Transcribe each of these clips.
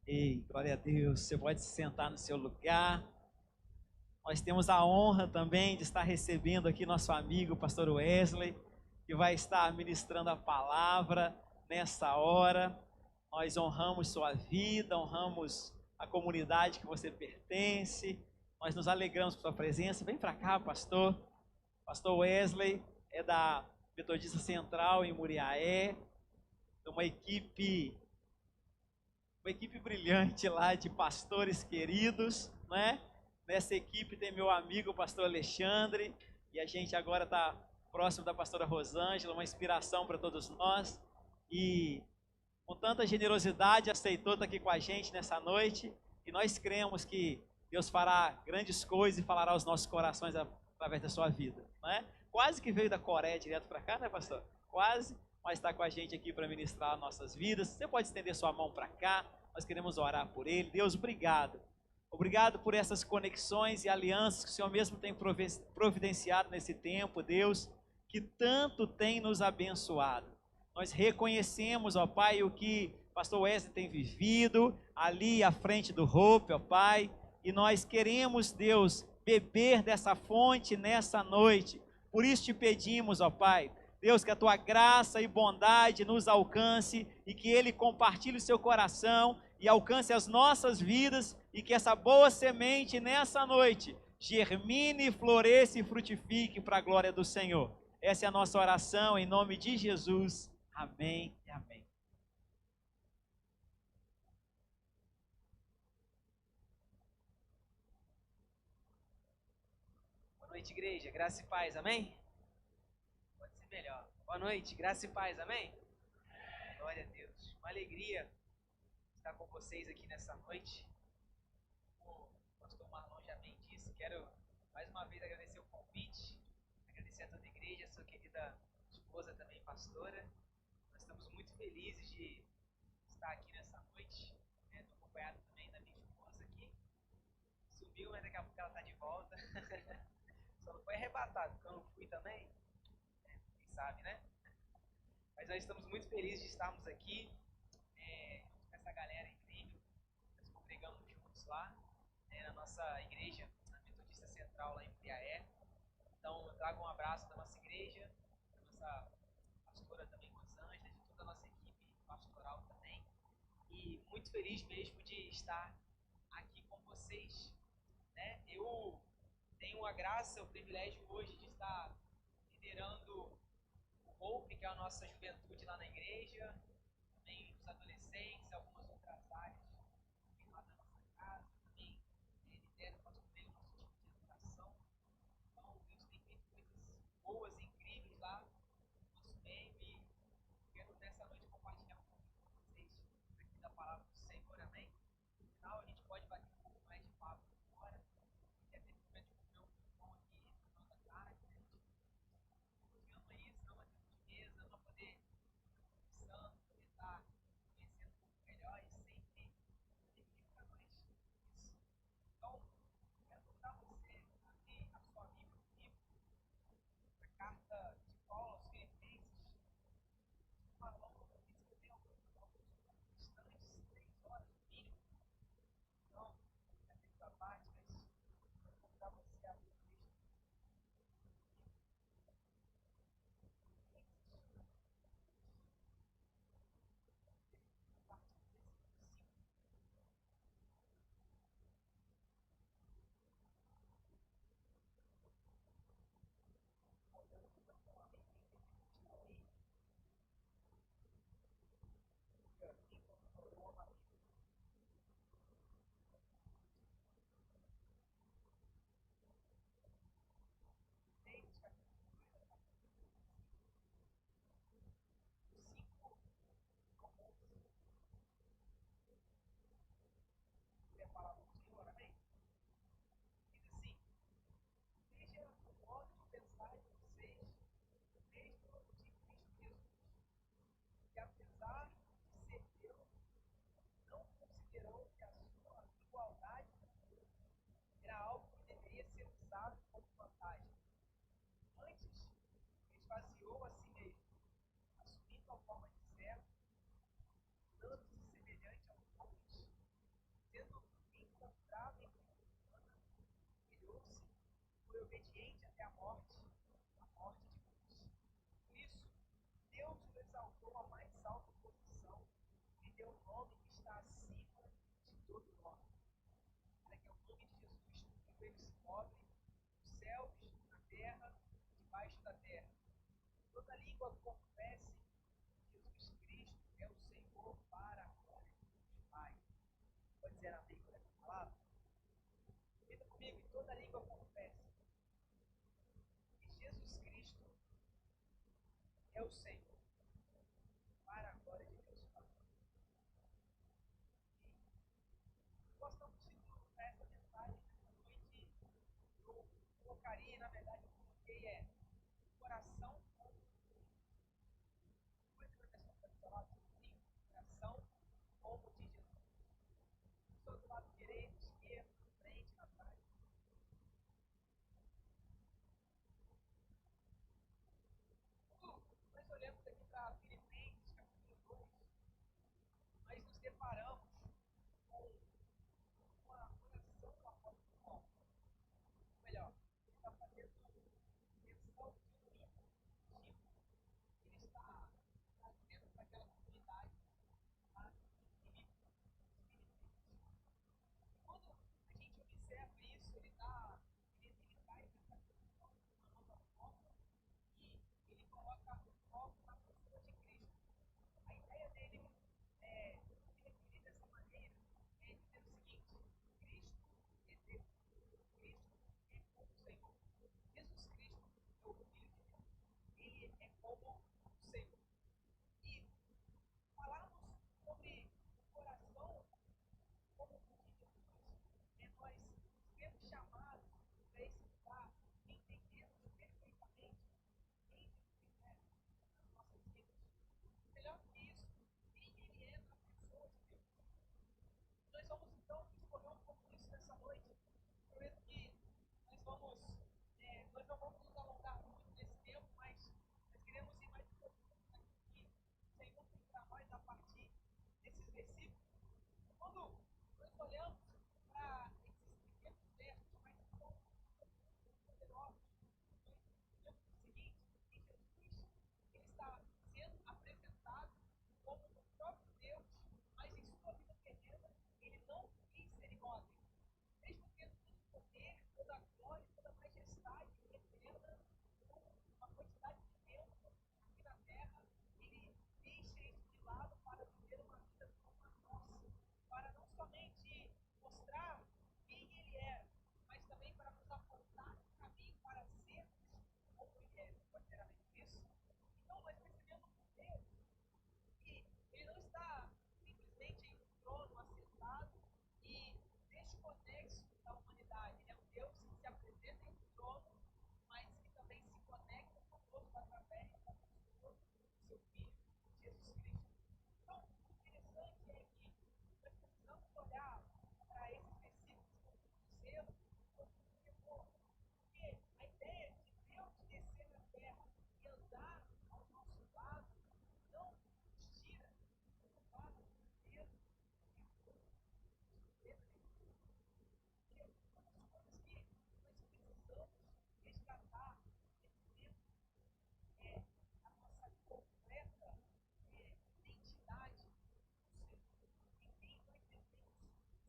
Ei, glória a Deus. Você pode se sentar no seu lugar. Nós temos a honra também de estar recebendo aqui nosso amigo, o pastor Wesley, que vai estar ministrando a palavra nessa hora. Nós honramos sua vida, honramos a comunidade que você pertence. Nós nos alegramos por sua presença. Vem para cá, pastor. Pastor Wesley é da Metodista Central em Muriaé, de uma equipe brilhante lá de pastores queridos, né? Nessa equipe tem meu amigo, o pastor Alexandre, e a gente agora está próximo da pastora Rosângela, uma inspiração para todos nós. E com tanta generosidade aceitou estar aqui com a gente nessa noite, e nós cremos que Deus fará grandes coisas e falará aos nossos corações através da sua vida, né? Quase que veio da Coreia direto para cá, né, pastor? Quase, mas está com a gente aqui para ministrar nossas vidas. Você pode estender sua mão para cá, nós queremos orar por ele. Deus, obrigado. Obrigado por essas conexões e alianças que o Senhor mesmo tem providenciado nesse tempo, Deus, que tanto tem nos abençoado. Nós reconhecemos, ó Pai, o que pastor Wesley tem vivido ali à frente do Hope, ó Pai, e nós queremos, Deus, beber dessa fonte nessa noite. Por isso te pedimos, ó Pai, Deus, que a tua graça e bondade nos alcance e que ele compartilhe o seu coração e alcance as nossas vidas e que essa boa semente nessa noite germine, floresça e frutifique para a glória do Senhor. Essa é a nossa oração em nome de Jesus. Amém e amém. Boa noite, igreja. Graça e paz, amém? Pode ser melhor. Boa noite, graça e paz, amém? Glória a Deus. Uma alegria estar com vocês aqui nessa noite. Como o pastor Marlon já bem disse, quero mais uma vez agradecer o convite, agradecer a toda a igreja, a sua querida esposa também, pastora. Nós estamos muito felizes de estar aqui nessa noite. Estou acompanhado também da minha esposa aqui. Subiu, mas daqui a pouco ela está de volta. Só não foi arrebatado, porque eu não fui também. Quem sabe, né? Mas nós estamos muito felizes de estarmos aqui, junto com essa galera incrível. Nós congregamos juntos lá, na nossa igreja, na Metodista Central, lá em Muriaé. Então, eu trago um abraço da nossa igreja, da nossa pastora também, Rosângela, de toda a nossa equipe pastoral também. E muito feliz mesmo de estar aqui com vocês, né? Eu tenho a graça, o privilégio hoje de estar liderando o Hope, que é a nossa juventude lá na igreja, também os adolescentes, algumas outras áreas também lá da nossa casa, também lidero, pastoreio o nosso time de educação. Então, Deus tem feito coisas boas e incríveis lá no nosso meio e quero nessa noite compartilhar um pouquinho com vocês aqui da palavra do Senhor, amém? No final, a gente pode bater um pouco mais de papo agora. Quer ter momento de comer um pão aqui no final da tarde, né? A gente ama isso, ama tempo de mesa, ama poder estar conversando, poder estar conhecendo um pouco melhor obediente até a morte de cruz. Por isso, Deus o exaltou à mais alta posição e deu um nome que está acima de todo nome. Para que é o nome de Jesus tudo ele se cobre, nos céus, na terra, debaixo da terra. Toda língua confesse que Jesus Cristo é o Senhor para a glória de Deus Pai. Pode dizer amém por essa palavra? Repita comigo, e toda língua confesse que Jesus Cristo é o Senhor para a glória de Deus Pai. E nós estamos título para essa mensagem nessa noite. Eu colocaria, na verdade, eu coloquei coração como coração como de Jesus. Estou do lado direito, esquerdo, na frente, na trás. Quando nós olhamos aqui para Filipenses, capítulo 2, nós nos deparamos com uma oração do apóstolo Paulo. Ou melhor, ele está fazendo menção de um livro que ele está trazendo para aquela comunidade lá em Filipenses. Quando a gente observa isso, ele traz essa questão de uma nova forma e ele coloca o foco na pessoa de Cristo. A ideia dele é se referir dessa maneira, é dizer o seguinte: Cristo é Deus, Cristo é como o Senhor. Jesus Cristo é o Filho de Deus, ele é como o Senhor. E falarmos sobre o coração como o de Jesus, nós sermos chamados para esse lugar, entendermos perfeitamente quem Jesus é nas nossas vidas. Melhor que isso, quem ele é na pessoa de Deus. Nós vamos então discorrer um pouco disso nessa noite. Prometo que nós não vamos nos alongar muito nesse tempo, mas nós queremos ir mais profundo naquilo que o Senhor tem para nós a partir desses versículos. Quando nós olhamos para esses pequenos versos, mas que são poderosos, nós entendemos o seguinte: que Jesus ele está sendo apresentado como o próprio Deus, mas em sua vida terrena ele não quis ser igual a Deus. Mesmo tendo todo o poder, toda a glória, toda a majestade eterna, uma quantidade de tempo aqui na terra, ele deixa isso de lado para viver uma vida como a nossa, para não somente mostrar quem ele era, mas também para nos apontar o caminho para sermos como ele é. Pode ser amém por isso? Então nós percebemos por Deus que ele não está simplesmente em um trono assentado e desconexo da humanidade. Ele é um Deus que se apresenta em um trono, mas que também se conecta conosco através da pessoa do seu Filho, Jesus Cristo. Então, o interessante é que nós precisamos olhar para esses versículos com muito zelo, com muito temor, porque a ideia de Deus descer na terra e andar ao nosso lado não nos tira do lado de Deus, porque uma das coisas que nós precisamos resgatar nesse tempo é a nossa completa identidade no Senhor, em quem nós devemos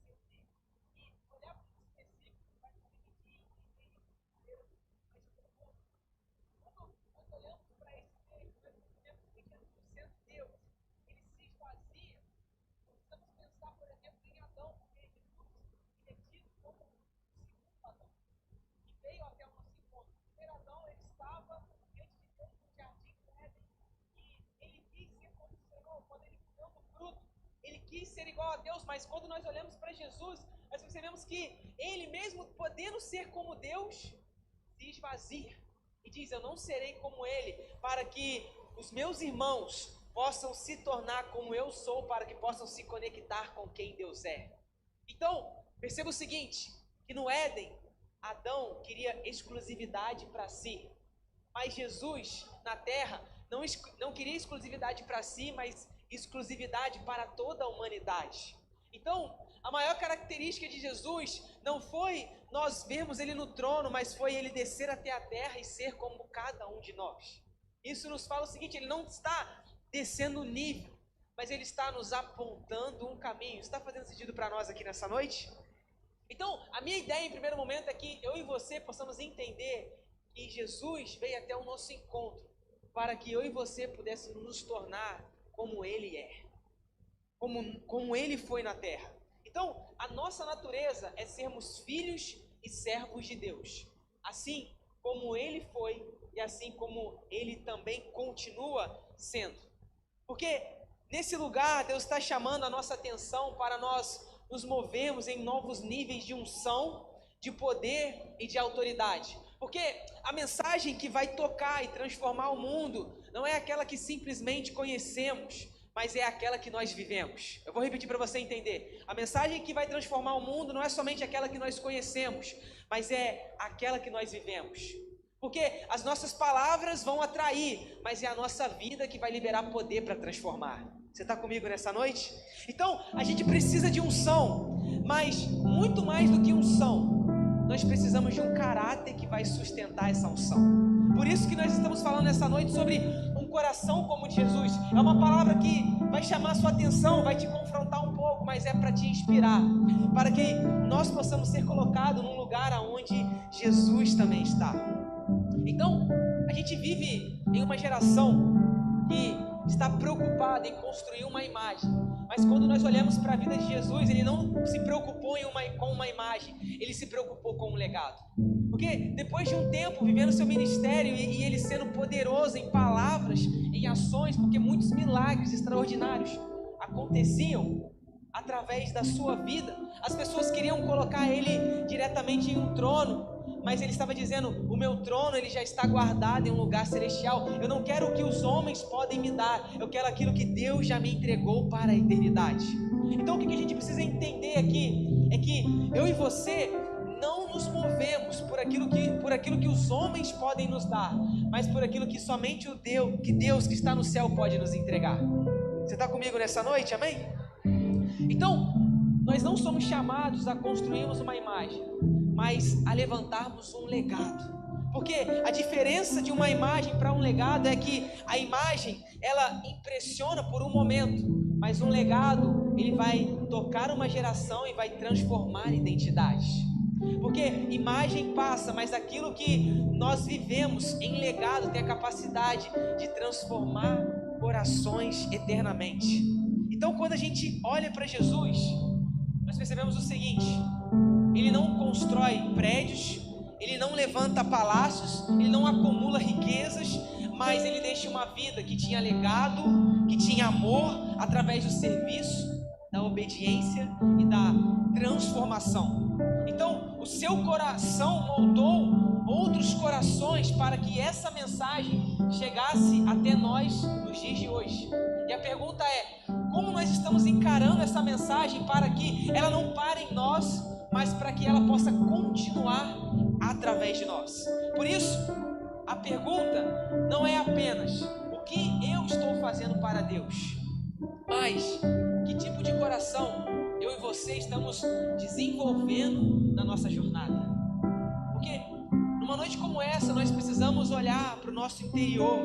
ser nele. E olhar para esse versículo vai nos permitir entender isso de maneira mais profunda. Quando nós olhamos para esse texto, nós percebemos que Jesus, sendo Deus, ele se esvazia. Precisamos pensar, por exemplo, em Adão, porque Jesus ele é tido como o segundo Adão, que veio até o nosso encontro. O primeiro Adão, ele estava diante de Deus no jardim do Éden, e ele quis ser como o Senhor. Quando ele comeu do fruto, ele quis ser igual a Deus, mas quando nós olhamos para Jesus, nós percebemos que ele mesmo, podendo ser como Deus, se esvazia e diz: eu não serei como ele, para que os meus irmãos possam se tornar como eu sou, para que possam se conectar com quem Deus é. Então, perceba o seguinte, que no Éden, Adão queria exclusividade para si, mas Jesus, na terra, não queria exclusividade para si, mas exclusividade para toda a humanidade. Então, A maior característica de Jesus não foi nós vermos ele no trono, mas foi ele descer até a terra e ser como cada um de nós. Isso nos fala o seguinte: ele não está descendo o nível, mas ele está nos apontando um caminho. Está fazendo sentido para nós aqui nessa noite? Então, a minha ideia em primeiro momento é que eu e você possamos entender que Jesus veio até o nosso encontro para que eu e você pudéssemos nos tornar como ele é, como ele foi na terra. Então, a nossa natureza é sermos filhos e servos de Deus, assim como ele foi e assim como ele também continua sendo. Porque nesse lugar Deus está chamando a nossa atenção para nós nos movermos em novos níveis de unção, de poder e de autoridade. Porque a mensagem que vai tocar e transformar o mundo não é aquela que simplesmente conhecemos, mas é aquela que nós vivemos. Eu vou repetir para você entender. A mensagem que vai transformar o mundo não é somente aquela que nós conhecemos, mas é aquela que nós vivemos. Porque as nossas palavras vão atrair, mas é a nossa vida que vai liberar poder para transformar. Você está comigo nessa noite? Então, a gente precisa de unção, mas muito mais do que unção, nós precisamos de um caráter que vai sustentar essa unção. Por isso que nós estamos falando nessa noite sobre um coração como o de Jesus. É uma palavra que vai chamar a sua atenção, vai te confrontar um pouco, mas é para te inspirar, para que nós possamos ser colocados num lugar onde Jesus também está. Então, a gente vive em uma geração que está preocupada em construir uma imagem, mas quando nós olhamos para a vida de Jesus, ele não se preocupou com uma imagem, ele se preocupou com um legado. Porque depois de um tempo vivendo seu ministério e ele sendo poderoso em palavras, em ações, porque muitos milagres extraordinários aconteciam através da sua vida, as pessoas queriam colocar ele diretamente em um trono, mas ele estava dizendo: o meu trono ele já está guardado em um lugar celestial. Eu não quero o que os homens podem me dar, eu quero aquilo que Deus já me entregou para a eternidade. Então o que a gente precisa entender aqui é que eu e você não nos movemos por aquilo que os homens podem nos dar, mas por aquilo que somente Deus que está no céu pode nos entregar. Você está comigo nessa noite? Amém? Então, nós não somos chamados a construirmos uma imagem, mas a levantarmos um legado. Porque a diferença de uma imagem para um legado é que a imagem, ela impressiona por um momento, mas um legado, ele vai tocar uma geração e vai transformar identidades. Porque imagem passa, mas aquilo que nós vivemos em legado tem a capacidade de transformar corações eternamente. Então, quando a gente olha para Jesus, nós percebemos o seguinte: ele não constrói prédios, ele não levanta palácios, ele não acumula riquezas, mas ele deixa uma vida que tinha legado, que tinha amor, através do serviço, da obediência e da transformação. Então, o seu coração moldou outros corações para que essa mensagem chegasse até nós nos dias de hoje. E a pergunta é: como nós estamos encarando essa mensagem para que ela não pare em nós, mas para que ela possa continuar através de nós? Por isso, a pergunta não é apenas o que eu estou fazendo para Deus, mas que tipo de coração eu e você estamos desenvolvendo na nossa jornada. Porque numa noite como essa nós precisamos olhar para o nosso interior,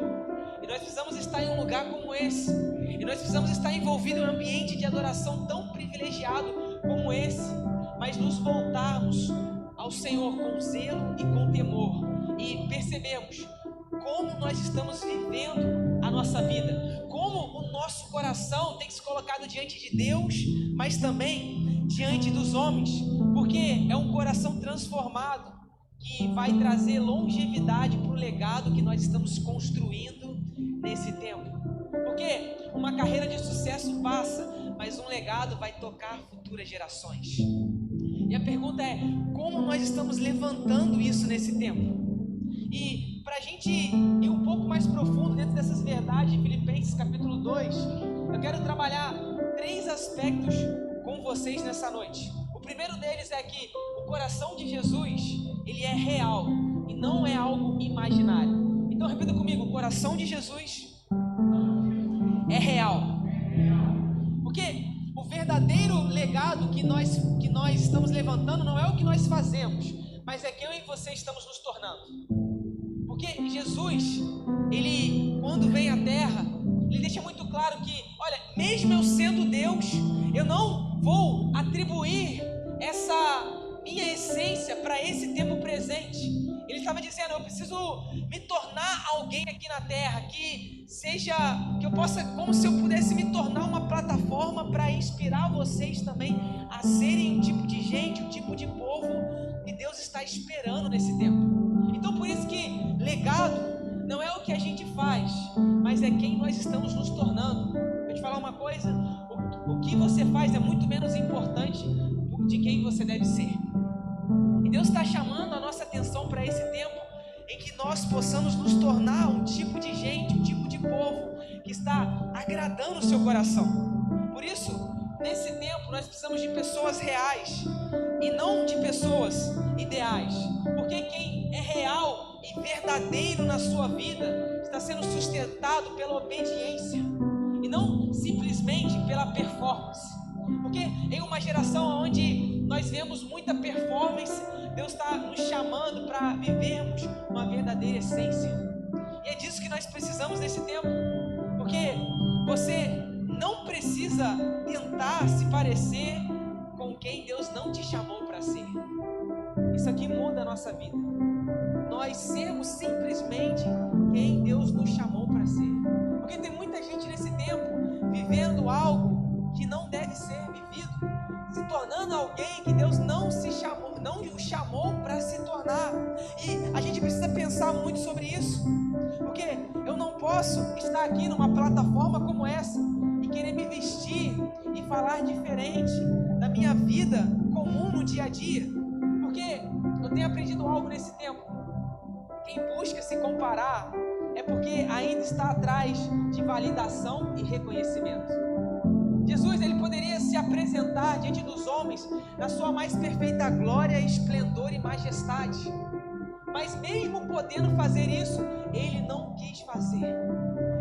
e nós precisamos estar em um lugar como esse, e nós precisamos estar envolvidos em um ambiente de adoração tão privilegiado como esse, mas nos voltarmos ao Senhor com zelo e com temor, e percebemos como nós estamos vivendo a nossa vida, como o nosso coração tem se colocado diante de Deus, mas também diante dos homens, porque é um coração transformado que vai trazer longevidade para o legado que nós estamos construindo nesse tempo. Porque uma carreira de sucesso passa, mas um legado vai tocar futuras gerações. E a pergunta é: como nós estamos levantando isso nesse tempo? E para a gente ir um pouco mais profundo dentro dessas verdades de Filipenses capítulo 2, eu quero trabalhar 3 aspectos com vocês nessa noite. O primeiro deles é que o coração de Jesus, ele é real e não é algo imaginário. Então repita comigo: o coração de Jesus é real. Porque o verdadeiro legado que nós estamos levantando não é o que nós fazemos, mas é quem eu e você estamos nos tornando. Porque Jesus, ele, quando vem à terra, ele deixa muito claro que, olha, mesmo eu sendo Deus, eu não vou atribuir essa minha essência para esse tempo presente. Ele estava dizendo, eu preciso me tornar alguém aqui na terra, que eu possa, como se eu pudesse me tornar uma plataforma para inspirar vocês também a serem um tipo de gente, um tipo de povo que Deus está esperando nesse tempo. Então por isso que legado não é o que a gente faz, mas é quem nós estamos nos tornando. Vou te falar uma coisa, o que você faz é muito menos importante de quem você deve ser. E Deus está chamando a nossa atenção para esse tempo em que nós possamos nos tornar um tipo de gente, um tipo de povo que está agradando o seu coração. Por isso, nesse tempo nós precisamos de pessoas reais e não de pessoas ideais. Porque quem é real e verdadeiro na sua vida está sendo sustentado pela obediência e não simplesmente pela performance. Porque em uma geração onde nós vemos muita performance, Deus está nos chamando para vivermos uma verdadeira essência. E é disso que nós precisamos nesse tempo. Porque você não precisa tentar se parecer com quem Deus não te chamou para ser. Isso aqui muda a nossa vida. Nós sermos simplesmente quem Deus nos chamou para ser. Porque tem muita gente nesse tempo vivendo algo que não deve ser vivido, se tornando alguém que Deus não o chamou para se tornar. E a gente precisa pensar muito sobre isso, porque eu não posso estar aqui numa plataforma como essa e querer me vestir e falar diferente da minha vida comum no dia a dia, porque eu tenho aprendido algo nesse tempo. Quem busca se comparar é porque ainda está atrás de validação e reconhecimento. Jesus, ele poderia se apresentar diante dos homens na sua mais perfeita glória, esplendor e majestade. Mas mesmo podendo fazer isso, ele não quis fazer.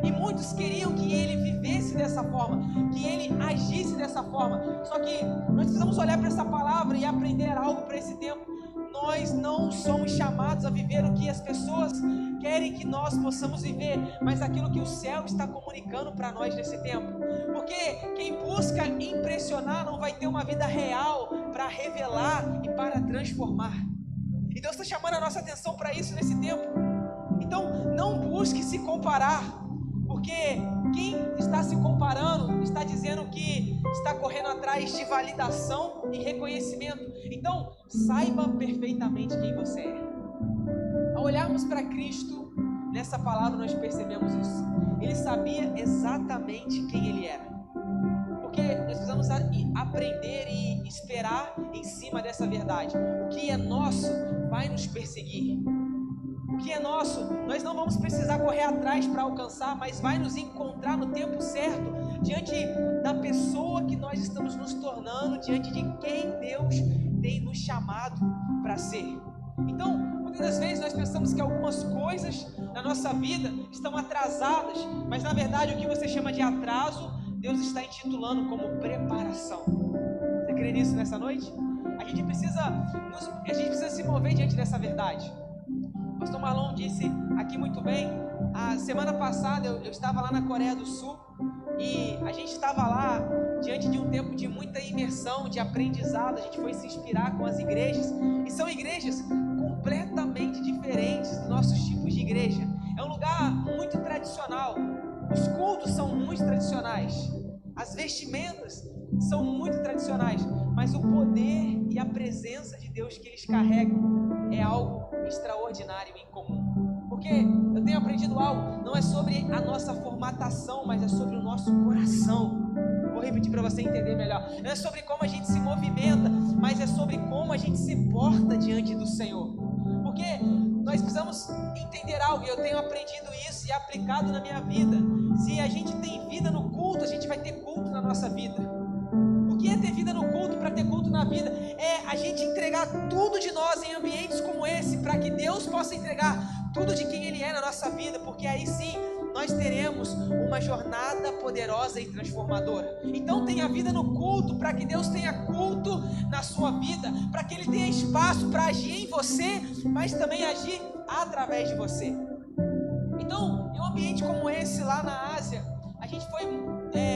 E muitos queriam que ele vivesse dessa forma, que ele agisse dessa forma. Só que nós precisamos olhar para essa palavra e aprender algo para esse tempo. Nós não somos chamados a viver o que as pessoas querem que nós possamos viver, mas aquilo que o céu está comunicando para nós nesse tempo. Porque quem busca impressionar não vai ter uma vida real para revelar e para transformar. E Deus está chamando a nossa atenção para isso nesse tempo. Então não busque se comparar, porque quem está se comparando está dizendo que está correndo atrás de validação e reconhecimento. Então saiba perfeitamente quem você é. Ao olharmos para Cristo, nessa palavra nós percebemos isso. Ele sabia exatamente quem ele era. Porque nós precisamos aprender e esperar em cima dessa verdade. O que é nosso vai nos perseguir. O que é nosso, nós não vamos precisar correr atrás para alcançar, mas vai nos encontrar no tempo certo, diante da pessoa que nós estamos nos tornando, diante de quem Deus tem nos chamado para ser. Então, muitas das vezes nós pensamos que algumas coisas na nossa vida estão atrasadas, mas na verdade o que você chama de atraso, Deus está intitulando como preparação. Você crê nisso nessa noite? A gente precisa se mover diante dessa verdade. O pastor Marlon disse aqui muito bem. A semana passada eu estava lá na Coreia do Sul e a gente estava lá diante de um tempo de muita imersão, de aprendizado. A gente foi se inspirar com as igrejas, e são igrejas completamente diferentes dos nossos tipos de igreja. É um lugar muito tradicional, os cultos são muito tradicionais, as vestimentas são muito tradicionais, mas o poder e a presença de Deus que eles carregam é algo extraordinário e incomum. Porque eu tenho aprendido algo, não é sobre a nossa formatação, mas é sobre o nosso coração. Vou repetir para você entender melhor. Não é sobre como a gente se movimenta, mas é sobre como a gente se porta diante do Senhor. Porque nós precisamos entender algo, e eu tenho aprendido isso e aplicado na minha vida. Se a gente tem vida no culto, a gente vai ter culto na nossa vida. O que é ter vida no culto para ter culto na vida? É a gente entregar tudo de nós em ambientes como esse, para que Deus possa entregar tudo de quem Ele é na nossa vida, porque aí sim nós teremos uma jornada poderosa e transformadora. Então tenha vida no culto, para que Deus tenha culto na sua vida, para que Ele tenha espaço para agir em você, mas também agir através de você. Então, em um ambiente como esse lá na Ásia, a gente foi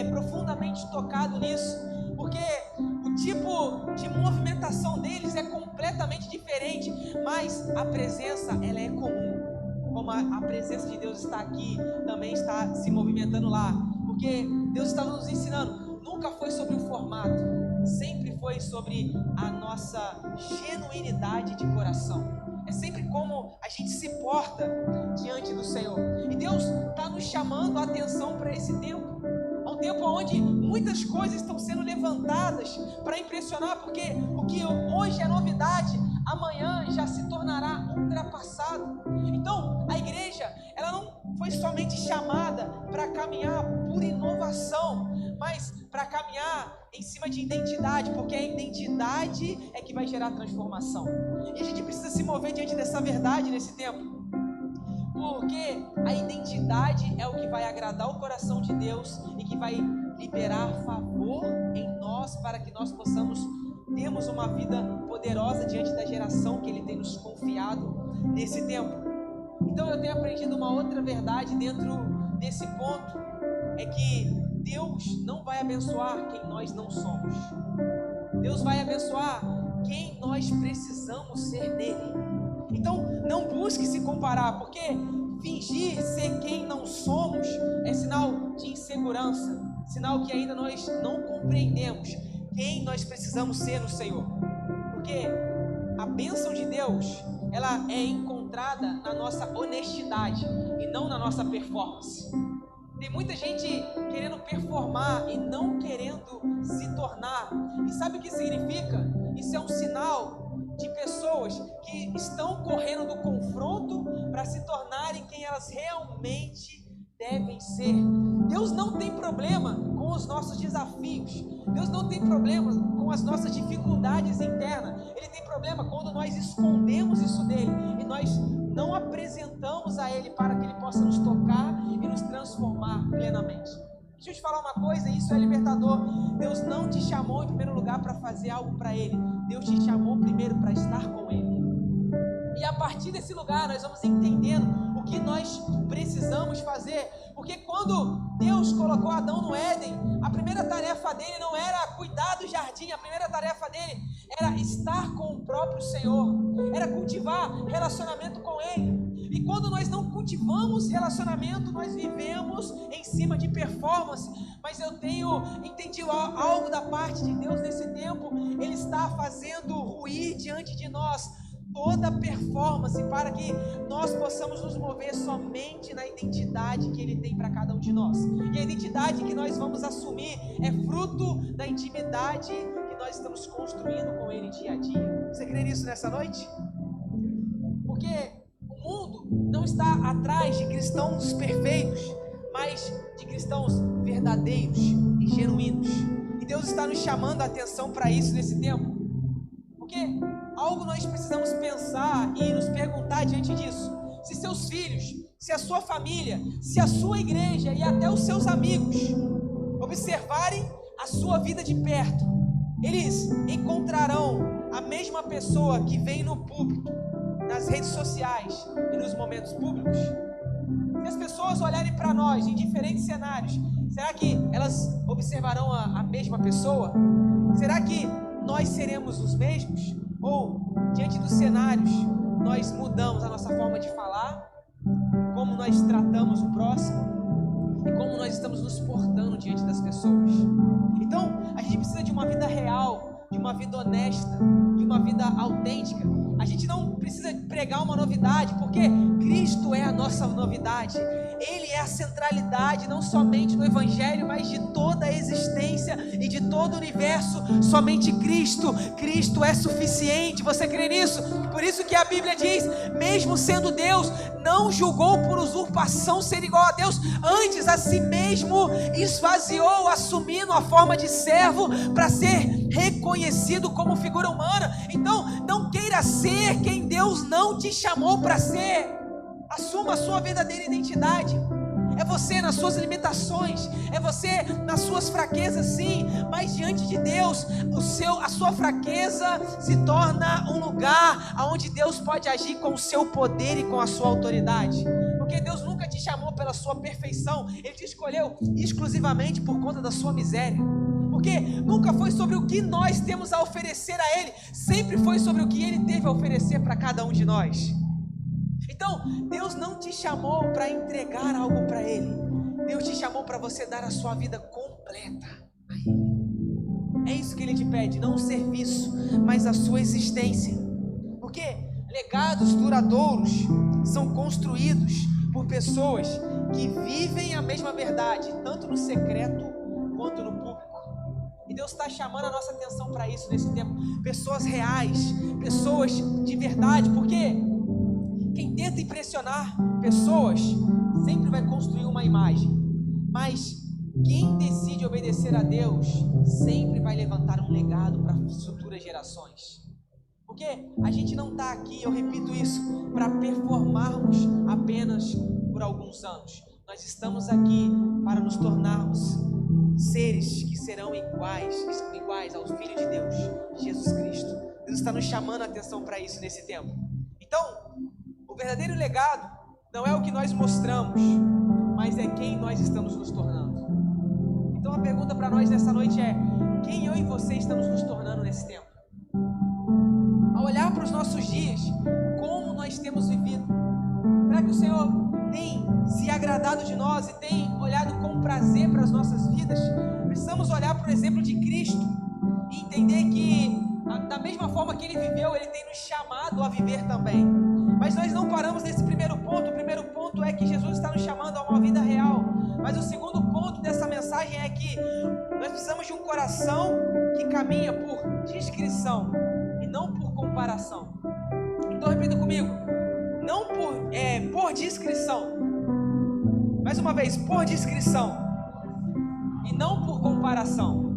profundamente tocado nisso, porque o tipo de movimentação deles é completamente diferente, mas a presença, ela é comum. Como a presença de Deus está aqui, também está se movimentando lá, porque Deus está nos ensinando, nunca foi sobre o formato, sempre foi sobre a nossa genuinidade de coração. É sempre como a gente se porta diante do Senhor. E Deus está nos chamando a atenção para esse tempo. É um tempo onde muitas coisas estão sendo levantadas para impressionar, porque o que hoje é novidade, amanhã já se tornará ultrapassado. Então, a igreja, ela não foi somente chamada para caminhar por inovação, mas para caminhar em cima de identidade, porque a identidade é que vai gerar transformação. E a gente precisa se mover diante dessa verdade nesse tempo, porque a identidade é o que vai agradar o coração de Deus e que vai liberar favor em nós, para que nós possamos termos uma vida poderosa diante da geração que Ele tem nos confiado nesse tempo. Então eu tenho aprendido uma outra verdade dentro desse ponto, é que Deus não vai abençoar quem nós não somos. Deus vai abençoar quem nós precisamos ser nele. Então não busque se comparar, porque fingir ser quem não somos é sinal de insegurança, sinal que ainda nós não compreendemos quem nós precisamos ser no Senhor. Porque a bênção de Deus, ela é encontrada na nossa honestidade e não na nossa performance. Tem muita gente querendo performar e não querendo se tornar. E sabe o que significa? Isso é um sinal de pessoas que estão correndo do confronto para se tornarem quem elas realmente devem ser. Deus não tem problema com os nossos desafios. Deus não tem problema com as nossas dificuldades internas. Ele tem problema quando nós escondemos isso dele e nós não apresentamos a Ele para que Ele possa nos tocar e nos transformar plenamente. Deixa eu te falar uma coisa, isso é libertador. Deus não te chamou em primeiro lugar para fazer algo para Ele. Deus te chamou primeiro para estar com Ele. E a partir desse lugar nós vamos entendendo o que nós precisamos fazer. Porque quando Deus colocou Adão no Éden, a primeira tarefa dele não era cuidar do jardim, a primeira tarefa dele era estar com o próprio Senhor, era cultivar relacionamento com Ele. E quando nós não cultivamos relacionamento, nós vivemos em cima de performance. Mas eu tenho entendido algo da parte de Deus nesse tempo. Ele está fazendo ruir diante de nós toda performance, para que nós possamos nos mover somente na identidade que Ele tem para cada um de nós. E a identidade que nós vamos assumir é fruto da intimidade que nós estamos construindo com Ele dia a dia. Você crê nisso nessa noite? Porque o mundo não está atrás de cristãos perfeitos, mas de cristãos verdadeiros e genuínos. E Deus está nos chamando a atenção para isso nesse tempo. Porque algo nós precisamos pensar e nos perguntar diante disso. Se seus filhos, se a sua família, se a sua igreja e até os seus amigos observarem a sua vida de perto, eles encontrarão a mesma pessoa que vem no púlpito, nas redes sociais e nos momentos públicos? Se as pessoas olharem para nós em diferentes cenários, será que elas observarão a mesma pessoa? Será que nós seremos os mesmos? Ou, diante dos cenários, nós mudamos a nossa forma de falar, como nós tratamos o próximo e como nós estamos nos portando diante das pessoas? Então, a gente precisa de uma vida real, de uma vida honesta, de uma vida autêntica. A gente não precisa pregar uma novidade, porque Cristo é a nossa novidade. Ele é a centralidade não somente do Evangelho, mas de toda a existência e de todo o universo. Somente Cristo é suficiente. Você crê nisso? Por isso que a Bíblia diz, mesmo sendo Deus, não julgou por usurpação ser igual a Deus, antes a si mesmo esvaziou, assumindo a forma de servo para ser reconhecido como figura humana. Então não queira ser quem Deus não te chamou para ser. Assuma a sua verdadeira identidade. É você nas suas limitações, é você nas suas fraquezas, sim, mas diante de Deus, a sua fraqueza se torna um lugar onde Deus pode agir com o seu poder e com a sua autoridade. Porque Deus nunca te chamou pela sua perfeição, Ele te escolheu exclusivamente por conta da sua miséria. Porque nunca foi sobre o que nós temos a oferecer a Ele, sempre foi sobre o que Ele teve a oferecer para cada um de nós. Então, Deus não te chamou para entregar algo para Ele, Deus te chamou para você dar a sua vida completa a Ele. É isso que Ele te pede, não um serviço, mas a sua existência. Porque legados duradouros são construídos por pessoas que vivem a mesma verdade, tanto no secreto quanto no público. E Deus está chamando a nossa atenção para isso nesse tempo. Pessoas reais, pessoas de verdade, porque quem tenta impressionar pessoas sempre vai construir uma imagem, mas quem decide obedecer a Deus sempre vai levantar um legado para futuras gerações. Porque a gente não está aqui, eu repito isso, para performarmos apenas por alguns anos. Nós estamos aqui para nos tornarmos seres que serão iguais ao Filho de Deus, Jesus Cristo. Deus está nos chamando a atenção para isso nesse tempo. Então, o verdadeiro legado não é o que nós mostramos, mas é quem nós estamos nos tornando. Então a pergunta para nós nessa noite é: quem eu e você estamos nos tornando nesse tempo? Ao olhar para os nossos dias, como nós temos vivido? Será que o Senhor tem se agradado de nós e tem olhado com prazer para as nossas vidas? Precisamos olhar para o exemplo de Cristo e entender que da mesma forma que Ele viveu, Ele tem nos chamado a viver também. Mas nós não paramos nesse primeiro ponto. O primeiro ponto é que Jesus está nos chamando a uma vida real. Mas o segundo ponto dessa mensagem é que nós precisamos de um coração que caminha por discrição e não por comparação. Então repita comigo: não por discrição. Mais uma vez, por discrição e não por comparação.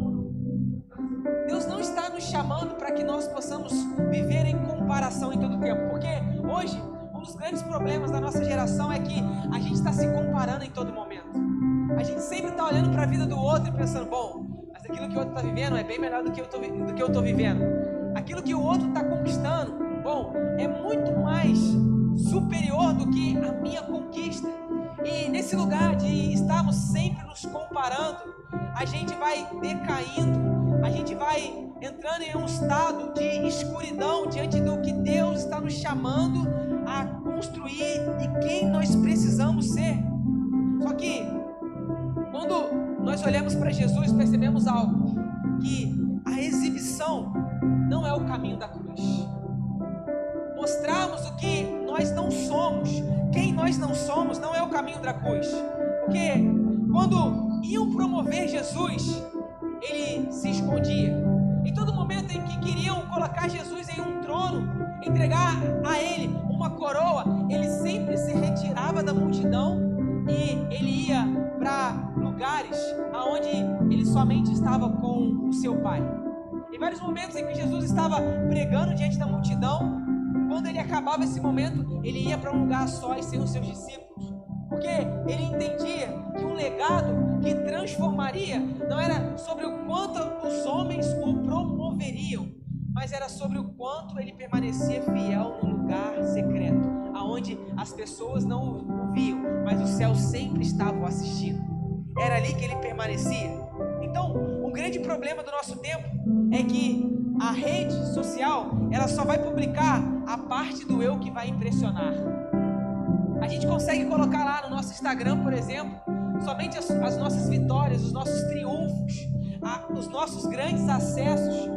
Deus não está nos chamando para que nós possamos viver em comparação em todo o tempo, porque hoje um dos grandes problemas da nossa geração é que a gente está se comparando em todo momento. A gente sempre está olhando para a vida do outro e pensando: bom, mas aquilo que o outro está vivendo é bem melhor do que eu estou vivendo. Aquilo que o outro está conquistando, bom, é muito mais superior do que a minha conquista. E nesse lugar de estarmos sempre nos comparando, a gente vai decaindo, a gente vai entrando em um estado de escuridão diante do que Deus está nos chamando a construir e quem nós precisamos ser. Só que quando nós olhamos para Jesus, percebemos algo, que a exibição não é o caminho da cruz. Mostrarmos o que nós não somos, quem nós não somos, não é o caminho da cruz. Porque quando iam promover Jesus, Ele se escondia. Em todo momento em que queriam colocar Jesus em um trono, entregar a Ele uma coroa, Ele sempre se retirava da multidão e Ele ia para lugares onde Ele somente estava com o seu Pai. Em vários momentos em que Jesus estava pregando diante da multidão, quando Ele acabava esse momento, Ele ia para um lugar só e sem os seus discípulos. Porque Ele entendia que um legado que transformaria não era sobre o quanto os homens o promoveriam, mas era sobre o quanto Ele permanecia fiel no lugar secreto, aonde as pessoas não o viam, mas o céu sempre estava o assistindo. Era ali que Ele permanecia. Então, um grande problema do nosso tempo é que a rede social, ela só vai publicar a parte do eu que vai impressionar. A gente consegue colocar lá no nosso Instagram, por exemplo, somente as nossas vitórias, os nossos triunfos, os nossos grandes acessos,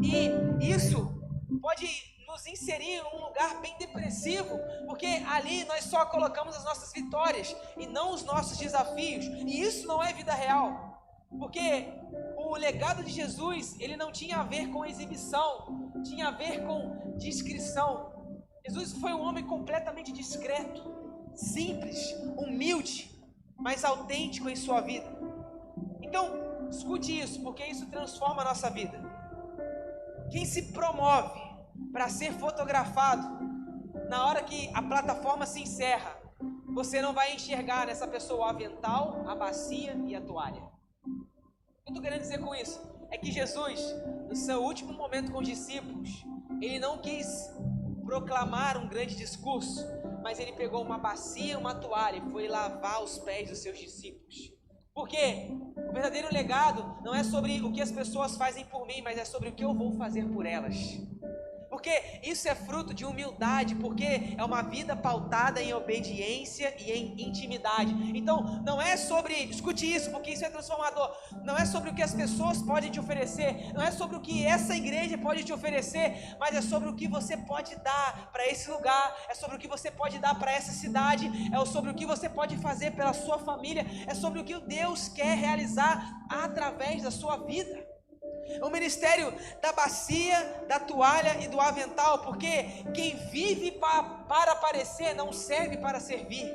e isso pode nos inserir em um lugar bem depressivo, porque ali nós só colocamos as nossas vitórias e não os nossos desafios, e isso não é vida real. Porque o legado de Jesus, ele não tinha a ver com exibição, tinha a ver com discrição. Jesus foi um homem completamente discreto, simples, humilde, mas autêntico em sua vida. Então, escute isso, porque isso transforma a nossa vida. Quem se promove para ser fotografado na hora que a plataforma se encerra, você não vai enxergar nessa pessoa o avental, a bacia e a toalha. O que eu estou querendo dizer com isso? É que Jesus, no seu último momento com os discípulos, ele não quis proclamar um grande discurso, mas ele pegou uma bacia, uma toalha e foi lavar os pés dos seus discípulos. Porque o verdadeiro legado não é sobre o que as pessoas fazem por mim, mas é sobre o que eu vou fazer por elas. Porque isso é fruto de humildade, porque é uma vida pautada em obediência e em intimidade. Então, não é sobre, escute isso, porque isso é transformador. Não é sobre o que as pessoas podem te oferecer, não é sobre o que essa igreja pode te oferecer, mas é sobre o que você pode dar para esse lugar, é sobre o que você pode dar para essa cidade, é sobre o que você pode fazer pela sua família, é sobre o que Deus quer realizar através da sua vida. O ministério da bacia, da toalha e do avental, porque quem vive para aparecer não serve para servir.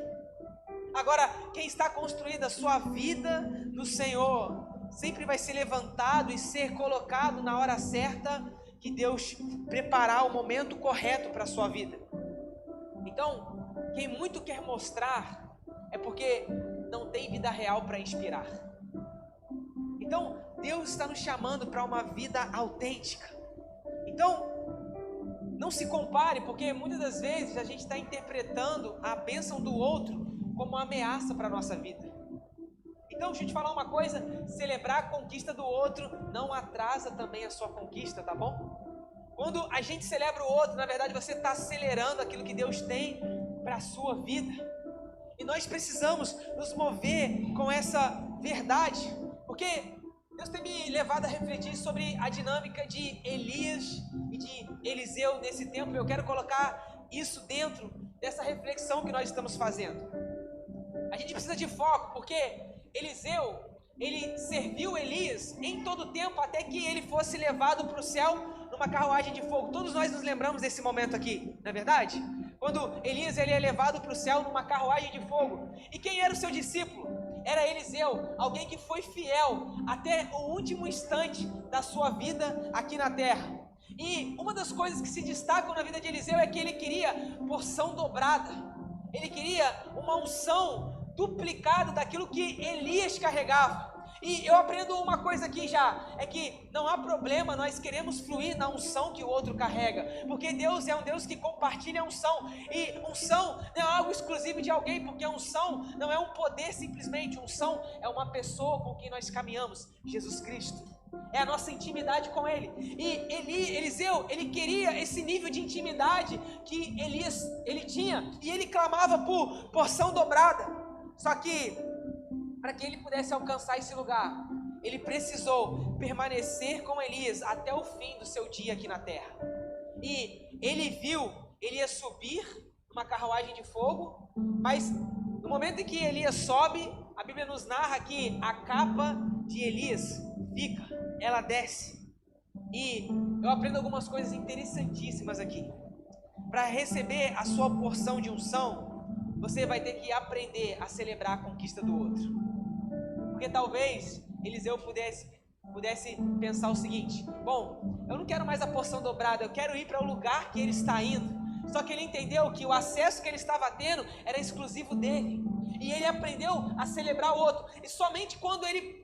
Agora, quem está construindo a sua vida no Senhor, sempre vai ser levantado e ser colocado na hora certa que Deus preparar o momento correto para a sua vida. Então, quem muito quer mostrar é porque não tem vida real para inspirar. Então, Deus está nos chamando para uma vida autêntica. Então, não se compare, porque muitas das vezes a gente está interpretando a bênção do outro como uma ameaça para a nossa vida. Então, deixa eu te falar uma coisa: celebrar a conquista do outro não atrasa também a sua conquista, tá bom? Quando a gente celebra o outro, na verdade você está acelerando aquilo que Deus tem para a sua vida. E nós precisamos nos mover com essa verdade, porque Deus tem me levado a refletir sobre a dinâmica de Elias e de Eliseu nesse tempo. Eu quero colocar isso dentro dessa reflexão que nós estamos fazendo. A gente precisa de foco, porque Eliseu, ele serviu Elias em todo o tempo, até que ele fosse levado para o céu numa carruagem de fogo. Todos nós nos lembramos desse momento aqui, não é verdade? Quando Elias ele é levado para o céu numa carruagem de fogo. E quem era o seu discípulo? Era Eliseu, alguém que foi fiel até o último instante da sua vida aqui na terra. E uma das coisas que se destacam na vida de Eliseu é que ele queria porção dobrada. Ele queria uma unção duplicada daquilo que Elias carregava. E eu aprendo uma coisa aqui já, é que não há problema nós queremos fluir na unção que o outro carrega, porque Deus é um Deus que compartilha a unção, e unção não é algo exclusivo de alguém, porque a unção não é um poder simplesmente, unção é uma pessoa com quem nós caminhamos, Jesus Cristo, é a nossa intimidade com Ele. E Eliseu, ele queria esse nível de intimidade que Elias, ele tinha, e ele clamava por porção dobrada. Só que para que ele pudesse alcançar esse lugar, ele precisou permanecer com Elias até o fim do seu dia aqui na terra. E ele viu Elias subir numa carruagem de fogo, mas no momento em que Elias sobe, a Bíblia nos narra que a capa de Elias fica, ela desce. E eu aprendo algumas coisas interessantíssimas aqui. Para receber a sua porção de unção, você vai ter que aprender a celebrar a conquista do outro. Porque talvez Eliseu pudesse pensar o seguinte: bom, eu não quero mais a porção dobrada, eu quero ir para o lugar que ele está indo. Só que ele entendeu que o acesso que ele estava tendo era exclusivo dele. E ele aprendeu a celebrar o outro. E somente quando ele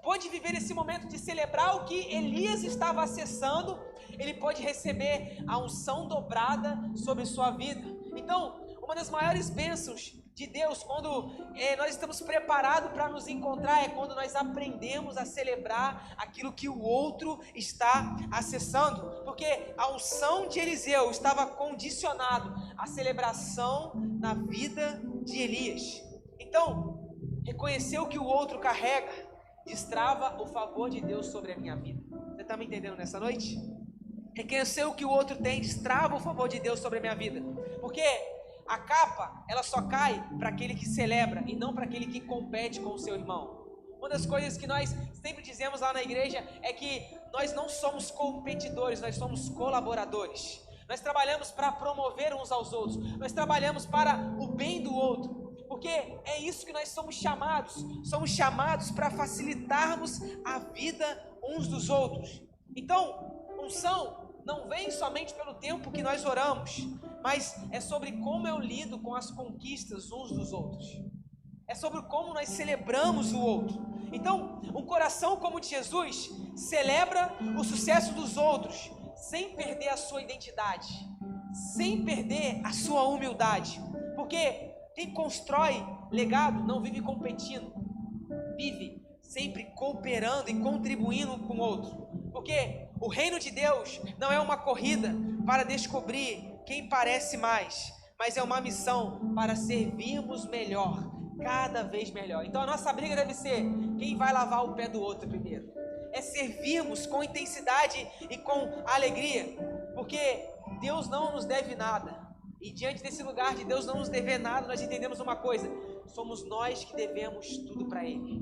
pôde viver esse momento de celebrar o que Elias estava acessando, ele pôde receber a unção dobrada sobre sua vida. Então, uma das maiores bênçãos de Deus, quando nós estamos preparados para nos encontrar, é quando nós aprendemos a celebrar aquilo que o outro está acessando, porque a unção de Eliseu estava condicionado à celebração na vida de Elias. Então, reconhecer o que o outro carrega destrava o favor de Deus sobre a minha vida. Você está me entendendo nessa noite? Reconhecer o que o outro tem destrava o favor de Deus sobre a minha vida, porque a capa, ela só cai para aquele que celebra e não para aquele que compete com o seu irmão. Uma das coisas que nós sempre dizemos lá na igreja é que nós não somos competidores, nós somos colaboradores. Nós trabalhamos para promover uns aos outros, nós trabalhamos para o bem do outro, porque é isso que nós somos chamados para facilitarmos a vida uns dos outros. Então, unção não vem somente pelo tempo que nós oramos, mas é sobre como eu lido com as conquistas uns dos outros. É sobre como nós celebramos o outro. Então, um coração como o de Jesus celebra o sucesso dos outros, sem perder a sua identidade, sem perder a sua humildade. Porque quem constrói legado não vive competindo, vive sempre cooperando e contribuindo com o outro. Porque o reino de Deus não é uma corrida para descobrir quem parece mais, mas é uma missão para servirmos melhor, cada vez melhor. Então a nossa briga deve ser quem vai lavar o pé do outro primeiro. É servirmos com intensidade e com alegria, porque Deus não nos deve nada. E diante desse lugar de Deus não nos dever nada, nós entendemos uma coisa: somos nós que devemos tudo para Ele.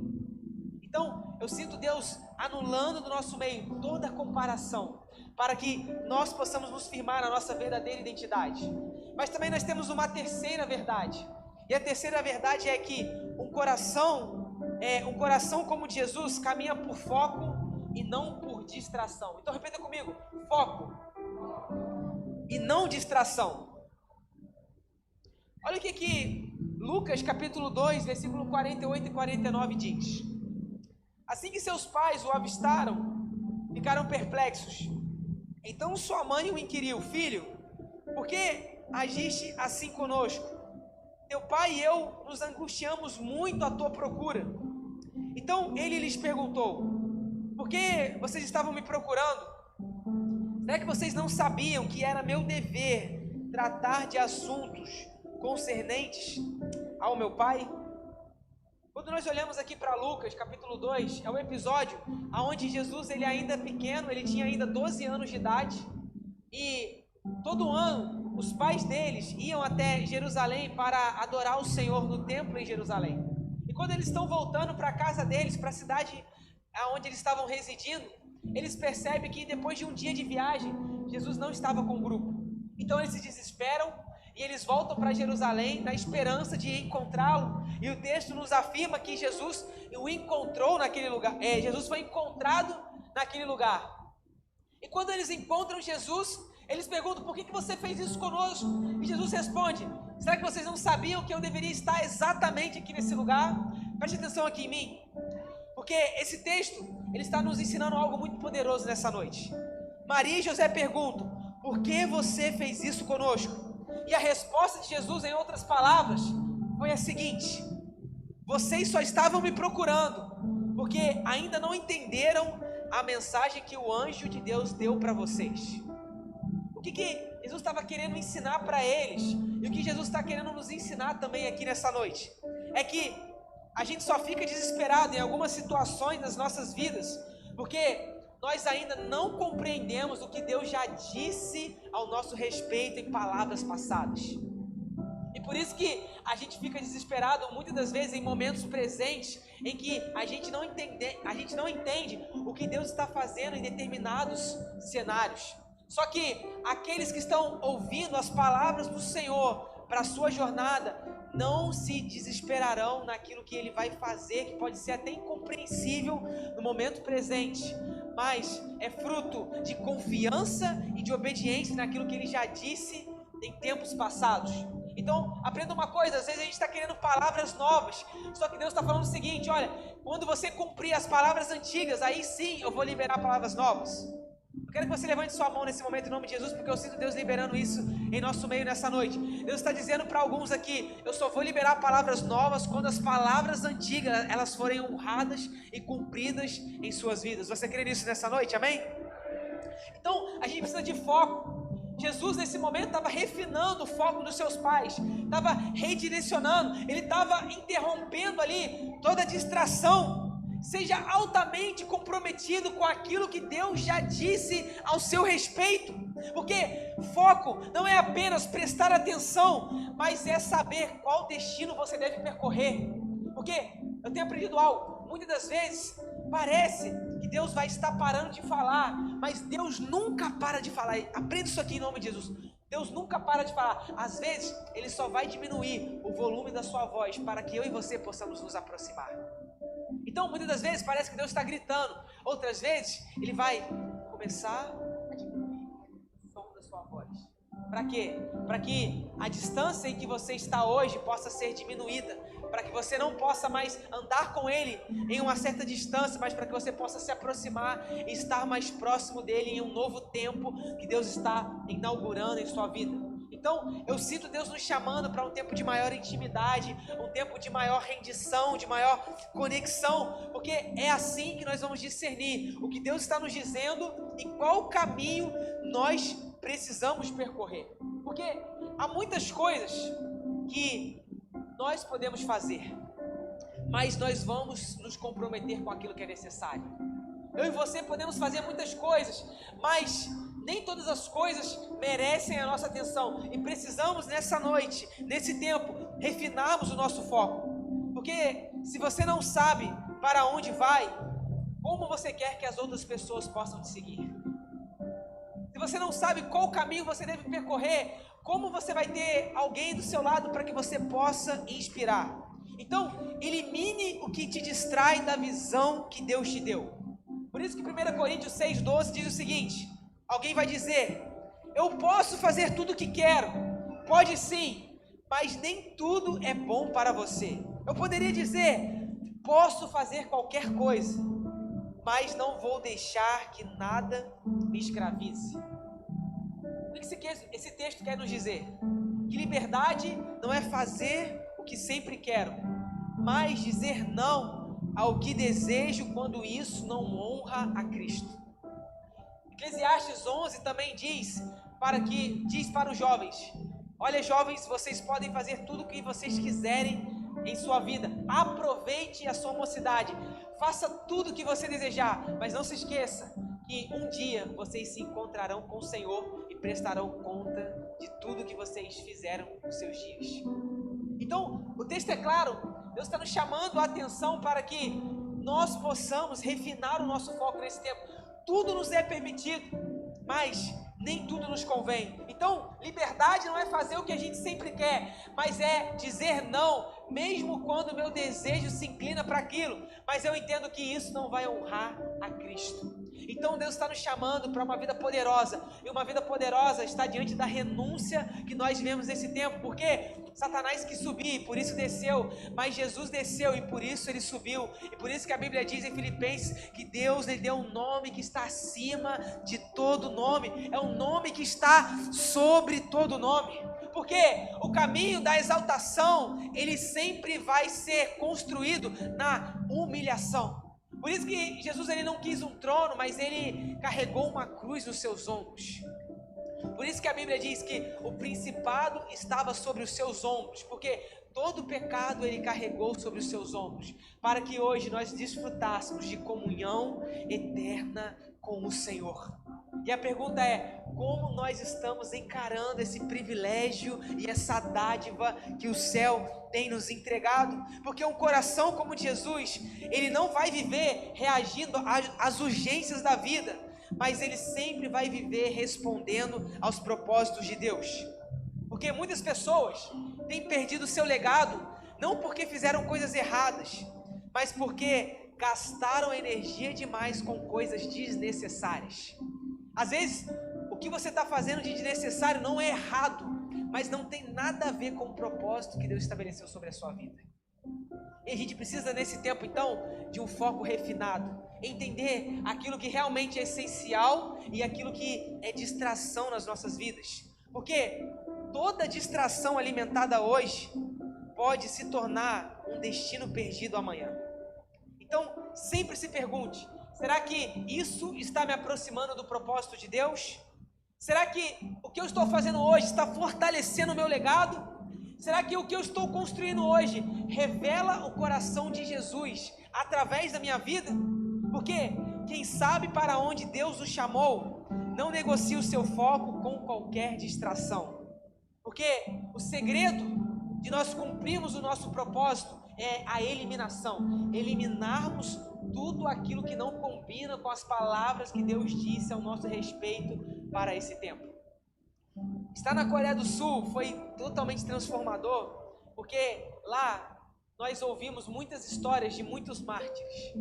Então, eu sinto Deus anulando do nosso meio toda a comparação, para que nós possamos nos firmar na nossa verdadeira identidade. Mas também nós temos uma terceira verdade. E a terceira verdade é que um coração como de Jesus caminha por foco e não por distração. Então repita comigo: foco e não distração. Olha o que Lucas capítulo 2, versículo 48 e 49 diz: assim que seus pais o avistaram, ficaram perplexos. Então sua mãe o inquiriu: filho, por que agiste assim conosco? Teu pai e eu nos angustiamos muito à tua procura. Então ele lhes perguntou: por que vocês estavam me procurando? Será que vocês não sabiam que era meu dever tratar de assuntos concernentes ao meu pai? Quando nós olhamos aqui para Lucas capítulo 2, é um episódio onde Jesus, ele ainda pequeno, ele tinha ainda 12 anos de idade, e todo ano os pais deles iam até Jerusalém para adorar o Senhor no templo em Jerusalém. E quando eles estão voltando para a casa deles, para a cidade onde eles estavam residindo, eles percebem que depois de um dia de viagem, Jesus não estava com o grupo. Então eles se desesperam e eles voltam para Jerusalém na esperança de encontrá-lo. E o texto nos afirma que Jesus o encontrou naquele lugar. Jesus foi encontrado naquele lugar. E quando eles encontram Jesus, eles perguntam: por que você fez isso conosco? E Jesus responde: será que vocês não sabiam que eu deveria estar exatamente aqui nesse lugar? Preste atenção aqui em mim, porque esse texto, ele está nos ensinando algo muito poderoso nessa noite. Maria e José perguntam: por que você fez isso conosco? E a resposta de Jesus, em outras palavras, foi a seguinte: vocês só estavam me procurando porque ainda não entenderam a mensagem que o anjo de Deus deu para vocês. O que Jesus estava querendo ensinar para eles, e o que Jesus está querendo nos ensinar também aqui nessa noite, é que a gente só fica desesperado em algumas situações das nossas vidas, porque nós ainda não compreendemos o que Deus já disse ao nosso respeito em palavras passadas. E por isso que a gente fica desesperado muitas das vezes em momentos presentes em que a gente não entende o que Deus está fazendo em determinados cenários. Só que aqueles que estão ouvindo as palavras do Senhor para a sua jornada não se desesperarão naquilo que Ele vai fazer, que pode ser até incompreensível no momento presente, mas é fruto de confiança e de obediência naquilo que Ele já disse em tempos passados. Então, aprenda uma coisa: às vezes a gente está querendo palavras novas, só que Deus está falando o seguinte: olha, quando você cumprir as palavras antigas, aí sim eu vou liberar palavras novas. Eu quero que você levante sua mão nesse momento em nome de Jesus, porque eu sinto Deus liberando isso em nosso meio nessa noite. Deus está dizendo para alguns aqui: eu só vou liberar palavras novas quando as palavras antigas elas forem honradas e cumpridas em suas vidas. Você crê nisso nessa noite? Amém? Então a gente precisa de foco. Jesus nesse momento estava refinando o foco dos seus pais, estava redirecionando, ele estava interrompendo ali toda a distração. Seja altamente comprometido com aquilo que Deus já disse ao seu respeito, porque foco não é apenas prestar atenção, mas é saber qual destino você deve percorrer. Porque eu tenho aprendido algo: muitas das vezes parece que Deus vai estar parando de falar, mas Deus nunca para de falar. Aprenda isso aqui em nome de Jesus. Deus nunca para de falar. Às vezes Ele só vai diminuir o volume da sua voz para que eu e você possamos nos aproximar. Então muitas das vezes parece que Deus está gritando, outras vezes Ele vai começar a diminuir. Para quê? Para que a distância em que você está hoje possa ser diminuída, para que você não possa mais andar com Ele em uma certa distância, mas para que você possa se aproximar e estar mais próximo dEle em um novo tempo que Deus está inaugurando em sua vida. Então, eu sinto Deus nos chamando para um tempo de maior intimidade, um tempo de maior rendição, de maior conexão, porque é assim que nós vamos discernir o que Deus está nos dizendo e qual caminho nós precisamos percorrer. Porque há muitas coisas que nós podemos fazer, mas nós vamos nos comprometer com aquilo que é necessário. Eu e você podemos fazer muitas coisas, mas nem todas as coisas merecem a nossa atenção, e precisamos nessa noite, nesse tempo, refinarmos o nosso foco. Porque se você não sabe para onde vai, como você quer que as outras pessoas possam te seguir? Se você não sabe qual caminho você deve percorrer, como você vai ter alguém do seu lado para que você possa inspirar? Então, elimine o que te distrai da visão que Deus te deu. Por isso que 1 Coríntios 6,12 diz o seguinte: alguém vai dizer, eu posso fazer tudo o que quero. Pode sim, mas nem tudo é bom para você. Eu poderia dizer, posso fazer qualquer coisa, mas não vou deixar que nada me escravize. O que esse texto quer nos dizer? Que liberdade não é fazer o que sempre quero, mas dizer não ao que desejo quando isso não honra a Cristo. Eclesiastes 11 também diz para os jovens: olha, jovens, vocês podem fazer tudo o que vocês quiserem em sua vida, aproveite a sua mocidade, faça tudo o que você desejar, mas não se esqueça que um dia vocês se encontrarão com o Senhor e prestarão conta de tudo que vocês fizeram nos seus dias. Então, o texto é claro, Deus está nos chamando a atenção para que nós possamos refinar o nosso foco nesse tempo. Tudo nos é permitido, mas nem tudo nos convém. Então, liberdade não é fazer o que a gente sempre quer, mas é dizer não, mesmo quando o meu desejo se inclina para aquilo, mas eu entendo que isso não vai honrar a Cristo. Então Deus está nos chamando para uma vida poderosa, e uma vida poderosa está diante da renúncia que nós vivemos nesse tempo, porque Satanás quis subir, por isso desceu, mas Jesus desceu e por isso ele subiu, e por isso que a Bíblia diz em Filipenses que Deus lhe deu um nome que está acima de todo nome, é um nome que está sobre todo nome, porque o caminho da exaltação, ele sempre vai ser construído na humilhação. Por isso que Jesus ele não quis um trono, mas ele carregou uma cruz nos seus ombros. Por isso que a Bíblia diz que o principado estava sobre os seus ombros, porque todo o pecado ele carregou sobre os seus ombros, para que hoje nós desfrutássemos de comunhão eterna com o Senhor. E a pergunta é, como nós estamos encarando esse privilégio e essa dádiva que o céu tem nos entregado? Porque um coração como Jesus, ele não vai viver reagindo às urgências da vida, mas ele sempre vai viver respondendo aos propósitos de Deus. Porque muitas pessoas têm perdido o seu legado, não porque fizeram coisas erradas, mas porque gastaram energia demais com coisas desnecessárias. Às vezes, o que você está fazendo de desnecessário não é errado, mas não tem nada a ver com o propósito que Deus estabeleceu sobre a sua vida. E a gente precisa nesse tempo então de um foco refinado, entender aquilo que realmente é essencial e aquilo que é distração nas nossas vidas, porque toda distração alimentada hoje pode se tornar um destino perdido amanhã. Então sempre se pergunte, será que isso está me aproximando do propósito de Deus? Será que o que eu estou fazendo hoje está fortalecendo o meu legado? Será que o que eu estou construindo hoje revela o coração de Jesus através da minha vida? Porque quem sabe para onde Deus o chamou, não negocia o seu foco com qualquer distração. Porque o segredo de nós cumprirmos o nosso propósito é a eliminação. Eliminarmos tudo aquilo que não combina com as palavras que Deus disse ao nosso respeito para esse tempo. Estar na Coreia do Sul foi totalmente transformador, porque lá nós ouvimos muitas histórias de muitos mártires,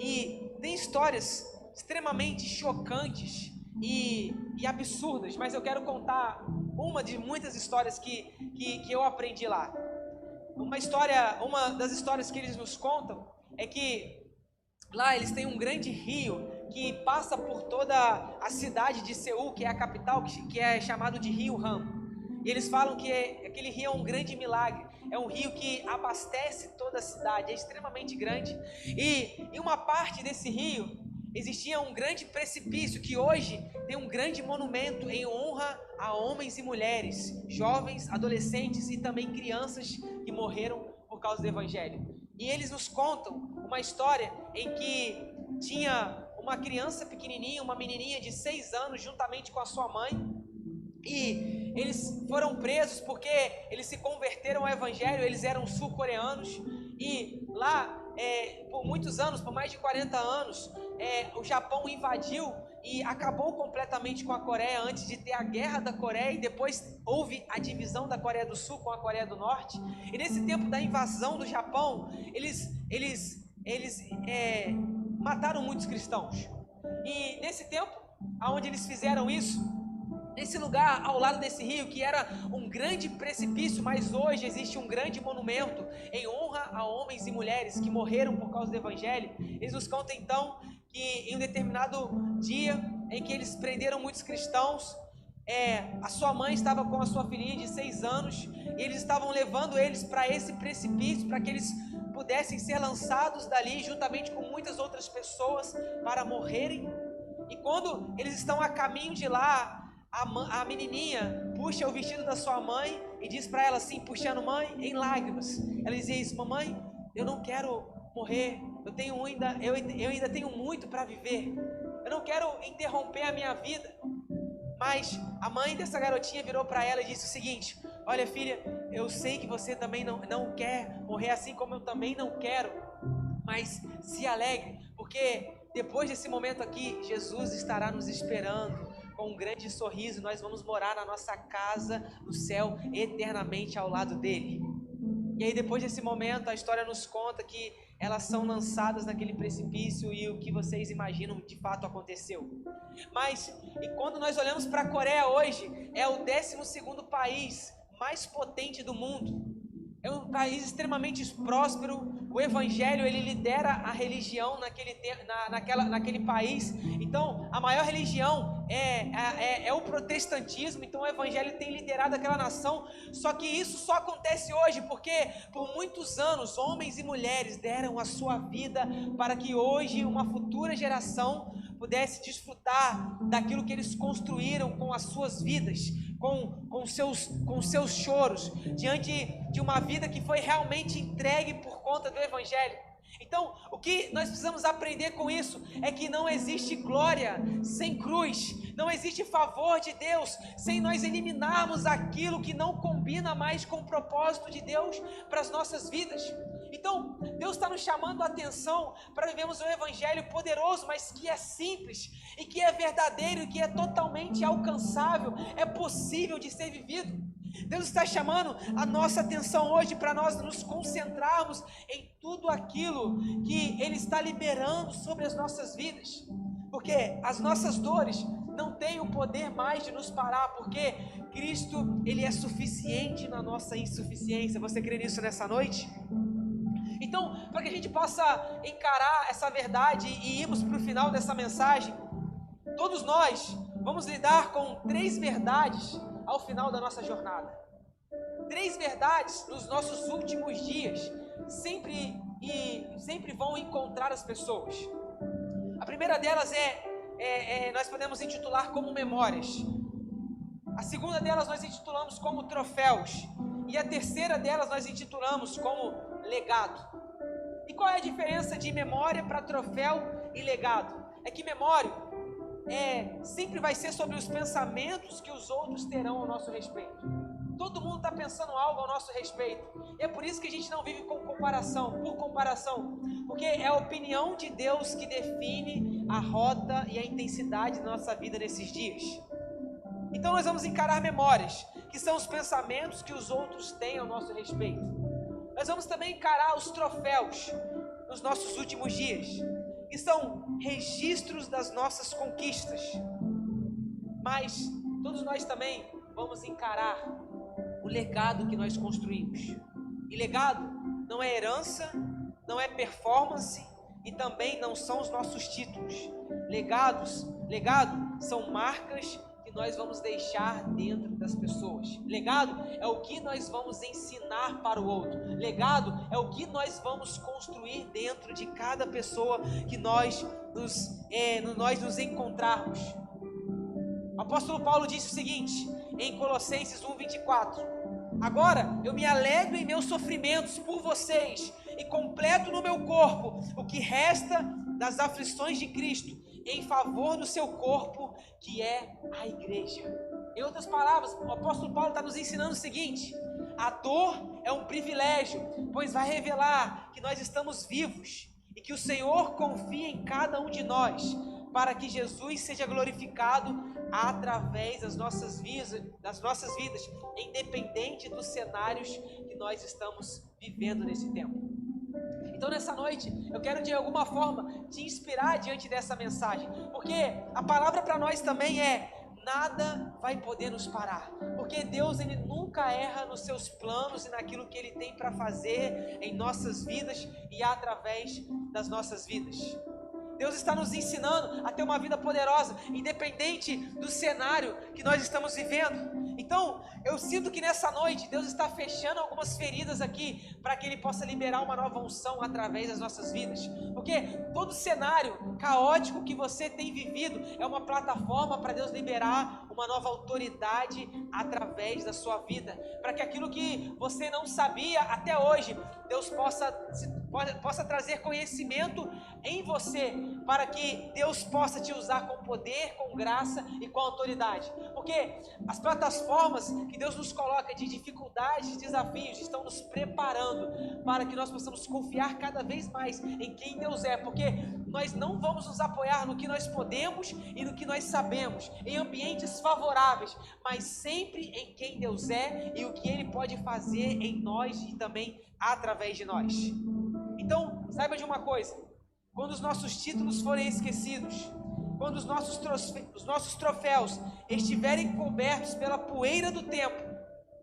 e tem histórias extremamente chocantes e absurdas, mas eu quero contar uma de muitas histórias que eu aprendi lá. Uma das histórias que eles nos contam é que lá eles têm um grande rio que passa por toda a cidade de Seul, que é a capital, que é chamado de Rio Han. E eles falam que aquele rio é um grande milagre. É um rio que abastece toda a cidade, é extremamente grande. E em uma parte desse rio existia um grande precipício que hoje tem um grande monumento em honra a homens e mulheres, jovens, adolescentes e também crianças que morreram por causa do evangelho. E eles nos contam uma história em que tinha uma criança pequenininha, uma menininha de 6 anos, juntamente com a sua mãe, e eles foram presos porque eles se converteram ao evangelho. Eles eram sul-coreanos, e lá, por muitos anos, por mais de 40 anos, o Japão invadiu e acabou completamente com a Coreia antes de ter a guerra da Coreia, e depois houve a divisão da Coreia do Sul com a Coreia do Norte. E nesse tempo da invasão do Japão, eles mataram muitos cristãos. E nesse tempo, aonde eles fizeram isso, nesse lugar ao lado desse rio, que era um grande precipício, mas hoje existe um grande monumento em honra a homens e mulheres que morreram por causa do evangelho. Eles nos contam então que em um determinado dia em que eles prenderam muitos cristãos, a sua mãe estava com a sua filhinha de 6 anos, e eles estavam levando eles para esse precipício, para que eles pudessem ser lançados dali, juntamente com muitas outras pessoas, para morrerem. E quando eles estão a caminho de lá, a menininha puxa o vestido da sua mãe e diz para ela assim, puxando: mãe, em lágrimas. Ela dizia isso: mamãe, eu não quero morrer, eu ainda tenho muito para viver, eu não quero interromper a minha vida. Mas a mãe dessa garotinha virou para ela e disse o seguinte: olha, filha, eu sei que você também não quer morrer, assim como eu também não quero, mas se alegre, porque depois desse momento aqui, Jesus estará nos esperando com um grande sorriso. Nós vamos morar na nossa casa no céu eternamente ao lado dele. E aí, depois desse momento, a história nos conta que elas são lançadas naquele precipício, e o que vocês imaginam de fato aconteceu. Mas, e quando nós olhamos para a Coreia hoje, é o 12º país mais potente do mundo. É um país extremamente próspero. O evangelho, ele lidera a religião naquele país. Então, a maior religião é o protestantismo. Então, o evangelho tem liderado aquela nação. Só que isso só acontece hoje porque, por muitos anos, homens e mulheres deram a sua vida para que hoje uma futura geração pudesse desfrutar daquilo que eles construíram com as suas vidas, com seus choros, diante de uma vida que foi realmente entregue por conta do evangelho. Então, o que nós precisamos aprender com isso é que não existe glória sem cruz, não existe favor de Deus sem nós eliminarmos aquilo que não combina mais com o propósito de Deus para as nossas vidas. Então, Deus está nos chamando a atenção para vivermos um evangelho poderoso, mas que é simples, e que é verdadeiro, e que é totalmente alcançável, é possível de ser vivido. Deus está chamando a nossa atenção hoje para nós nos concentrarmos em tudo aquilo que Ele está liberando sobre as nossas vidas, porque as nossas dores não têm o poder mais de nos parar, porque Cristo, Ele é suficiente na nossa insuficiência. Você crê nisso nessa noite? Então, para que a gente possa encarar essa verdade e irmos para o final dessa mensagem, todos nós vamos lidar com 3 verdades ao final da nossa jornada. 3 verdades nos nossos últimos dias sempre vão encontrar as pessoas. A primeira delas nós podemos intitular como memórias. A segunda delas nós intitulamos como troféus. E a terceira delas nós intitulamos como legado. E qual é a diferença de memória para troféu e legado? É que memória sempre vai ser sobre os pensamentos que os outros terão ao nosso respeito. Todo mundo está pensando algo ao nosso respeito. E é por isso que a gente não vive por comparação, porque é a opinião de Deus que define a rota e a intensidade da nossa vida nesses dias. Então nós vamos encarar memórias, que são os pensamentos que os outros têm ao nosso respeito. Nós vamos também encarar os troféus nos nossos últimos dias, que são registros das nossas conquistas. mas todos nós também vamos encarar o legado que nós construímos. E legado não é herança, não é performance e também não são os nossos títulos. Legado são marcas que nós vamos deixar dentro das pessoas. Legado é o que nós vamos ensinar para o outro. Legado é o que nós vamos construir dentro de cada pessoa que nós nos encontrarmos. O apóstolo Paulo disse o seguinte em Colossenses 1:24: agora eu me alegro em meus sofrimentos por vocês e completo no meu corpo o que resta das aflições de Cristo em favor do seu corpo, que é a igreja. Em outras palavras, o apóstolo Paulo está nos ensinando o seguinte: a dor é um privilégio, pois vai revelar que nós estamos vivos e que o Senhor confia em cada um de nós, para que Jesus seja glorificado através das nossas vidas, independente dos cenários que nós estamos vivendo nesse tempo. Então nessa noite, eu quero de alguma forma te inspirar diante dessa mensagem, porque a palavra para nós também é: nada vai poder nos parar, porque Deus, Ele nunca erra nos seus planos e naquilo que Ele tem para fazer em nossas vidas e através das nossas vidas. Deus está nos ensinando a ter uma vida poderosa, independente do cenário que nós estamos vivendo. Então, eu sinto que nessa noite Deus está fechando algumas feridas aqui, para que Ele possa liberar uma nova unção através das nossas vidas. Porque todo cenário caótico que você tem vivido é uma plataforma para Deus liberar uma nova autoridade através da sua vida, para que aquilo que você não sabia até hoje, Deus possa trazer conhecimento em você, para que Deus possa te usar com poder, com graça e com autoridade. Porque as plataformas que Deus nos coloca de dificuldades, desafios, estão nos preparando para que nós possamos confiar cada vez mais em quem Deus é, porque nós não vamos nos apoiar no que nós podemos e no que nós sabemos, em ambientes favoráveis, mas sempre em quem Deus é e o que Ele pode fazer em nós e também através de nós. Então, saiba de uma coisa: quando os nossos títulos forem esquecidos, quando os nossos troféus estiverem cobertos pela poeira do tempo,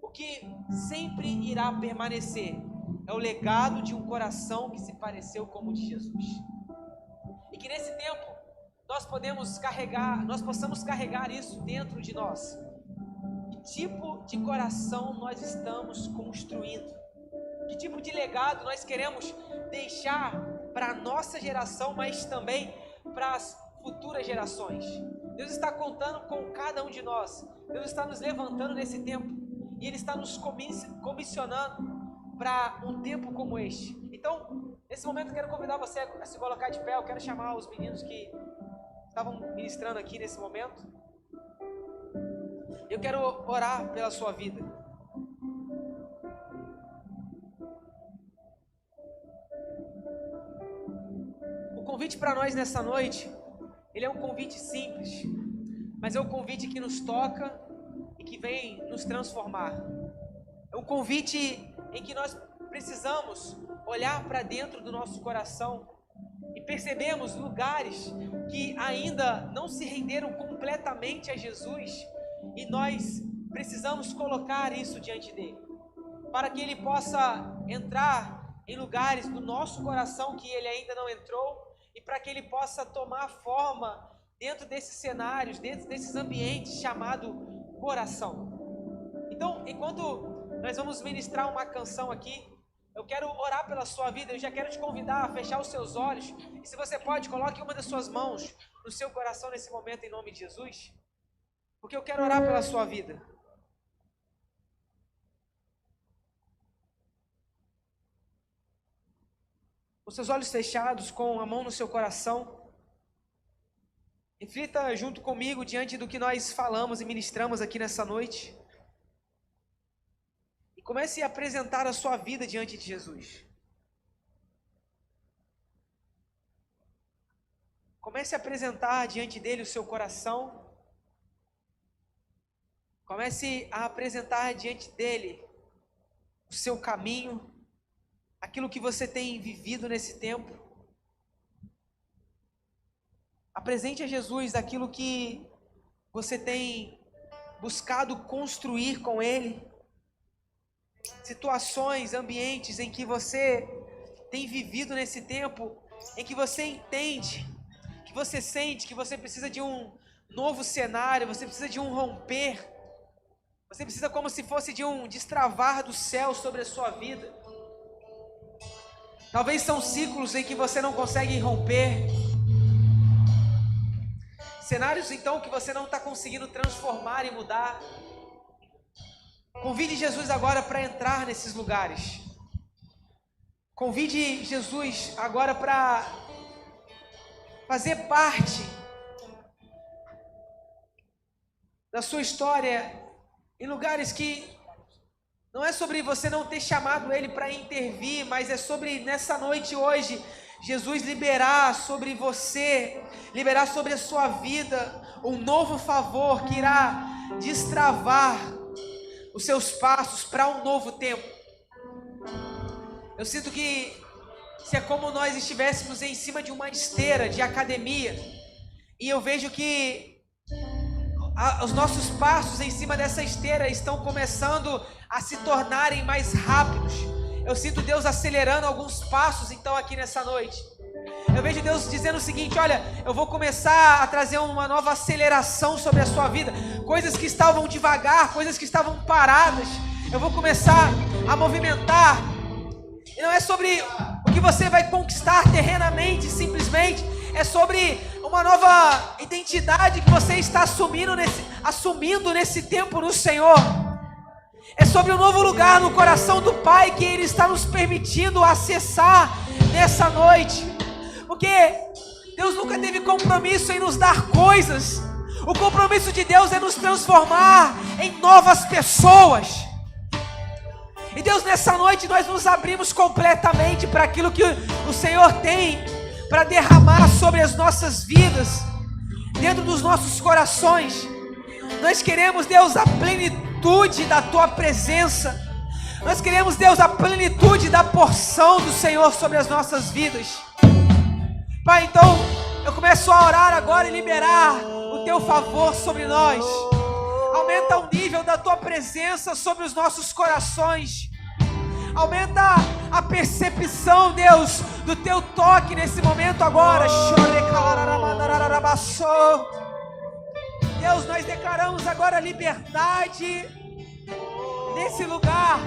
o que sempre irá permanecer é o legado de um coração que se pareceu com o de Jesus. E que nesse tempo nós possamos carregar isso dentro de nós. Que tipo de coração nós estamos construindo? Que tipo de legado nós queremos deixar para a nossa geração, mas também para as futuras gerações? Deus está contando com cada um de nós. Deus está nos levantando nesse tempo e Ele está nos comissionando para um tempo como este. Então, nesse momento eu quero convidar você a se colocar de pé. Eu quero chamar os meninos que estavam ministrando aqui nesse momento. Eu quero orar pela sua vida. O convite para nós nessa noite, ele é um convite simples, mas é um convite que nos toca e que vem nos transformar. É um convite em que nós precisamos olhar para dentro do nosso coração e percebemos lugares que ainda não se renderam completamente a Jesus, e nós precisamos colocar isso diante dele, para que ele possa entrar em lugares do nosso coração que ele ainda não entrou, e para que ele possa tomar forma dentro desses cenários, dentro desses ambientes chamado coração. Então, enquanto nós vamos ministrar uma canção aqui, eu quero orar pela sua vida. Eu já quero te convidar a fechar os seus olhos, e se você pode, coloque uma das suas mãos no seu coração nesse momento, em nome de Jesus, porque eu quero orar pela sua vida. Com seus olhos fechados, com a mão no seu coração, reflita junto comigo diante do que nós falamos e ministramos aqui nessa noite. E comece a apresentar a sua vida diante de Jesus. Comece a apresentar diante dele o seu coração. Comece a apresentar diante dele o seu caminho, aquilo que você tem vivido nesse tempo. Apresente a Jesus aquilo que você tem buscado construir com Ele? Situações, ambientes em que você tem vivido nesse tempo, em que você entende, que você sente que você precisa de um novo cenário, você precisa de um romper, você precisa como se fosse de um destravar do céu sobre a sua vida. Talvez são ciclos em que você não consegue romper, cenários então que você não está conseguindo transformar e mudar. Convide Jesus agora para entrar nesses lugares. Convide Jesus agora para fazer parte da sua história em lugares que não é sobre você não ter chamado Ele para intervir, mas é sobre nessa noite hoje, Jesus liberar sobre você, liberar sobre a sua vida um novo favor que irá destravar os seus passos para um novo tempo. Eu sinto que se é como nós estivéssemos em cima de uma esteira de academia, e eu vejo que os nossos passos em cima dessa esteira estão começando a se tornarem mais rápidos. Eu sinto Deus acelerando alguns passos então aqui nessa noite. Eu vejo Deus dizendo o seguinte: olha, eu vou começar a trazer uma nova aceleração sobre a sua vida. Coisas que estavam devagar, coisas que estavam paradas, eu vou começar a movimentar. E não é sobre o que você vai conquistar terrenamente, simplesmente. É sobre uma nova identidade que você está assumindo nesse tempo no Senhor. É sobre um novo lugar no coração do Pai que Ele está nos permitindo acessar nessa noite. Porque Deus nunca teve compromisso em nos dar coisas. O compromisso de Deus é nos transformar em novas pessoas. E Deus, nessa noite nós nos abrimos completamente para aquilo que o Senhor tem para derramar sobre as nossas vidas, dentro dos nossos corações. Nós queremos, Deus, a plenitude da Tua presença. Nós queremos, Deus, a plenitude da porção do Senhor sobre as nossas vidas. Pai, então eu começo a orar agora e liberar o Teu favor sobre nós. Aumenta o nível da Tua presença sobre os nossos corações. Aumenta a percepção, Deus, do Teu toque nesse momento agora. Deus, nós declaramos agora liberdade nesse lugar.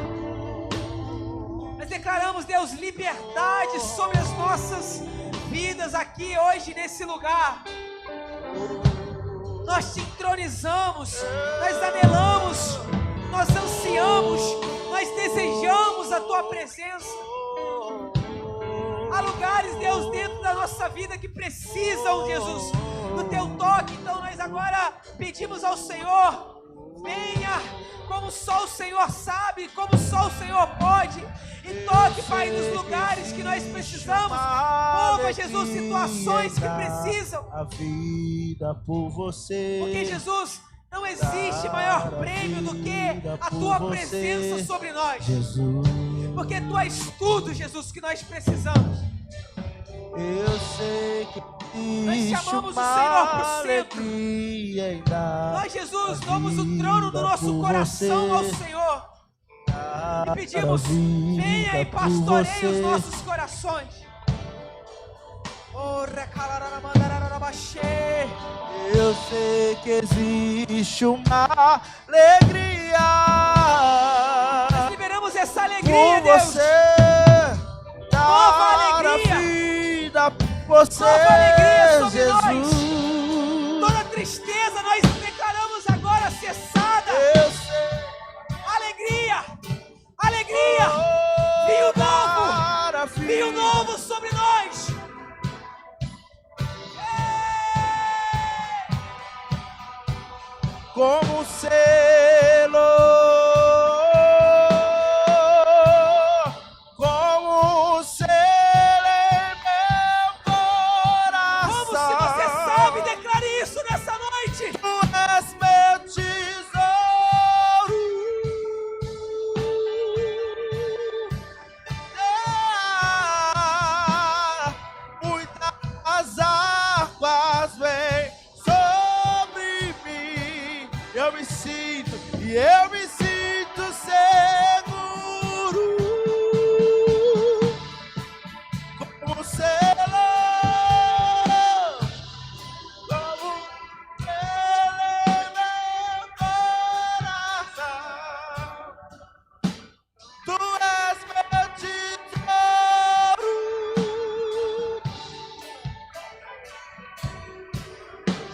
Nós declaramos, Deus, liberdade sobre as nossas vidas aqui hoje nesse lugar. Nós te entronizamos, nós anelamos, nós ansiamos, nós desejamos a Tua presença. Há lugares, Deus, dentro da nossa vida que precisam, Jesus, do Teu toque. Então nós agora pedimos ao Senhor: venha, como só o Senhor sabe, como só o Senhor pode, e toque, Pai, nos lugares que nós precisamos. Mova, Jesus, situações que precisam. A vida por você. Porque, Jesus, não existe maior prêmio do que a Tua presença sobre nós. Jesus. Porque Tu és tudo, Jesus, que nós precisamos. Eu sei que nós chamamos o Senhor por centro. Nós, Jesus, damos o trono do nosso coração ao Senhor. E pedimos: venha e pastoreie os nossos corações. Eu sei que existe uma alegria. Nós liberamos essa alegria, por Deus. Você, nova alegria. Vida por você, nova alegria sobre Jesus. Nós. Toda tristeza nós declaramos agora cessada. Eu sei. Alegria, alegria. Vinho novo sobre nós. Como um selo, como um selo em meu coração. Como se você sabe, declare isso nessa noite. Tu és meu tesouro. Muitas águas vêm sobre mim. eu me sinto seguro, como um selo, como um selo em meu coração. Tu és meu tesouro.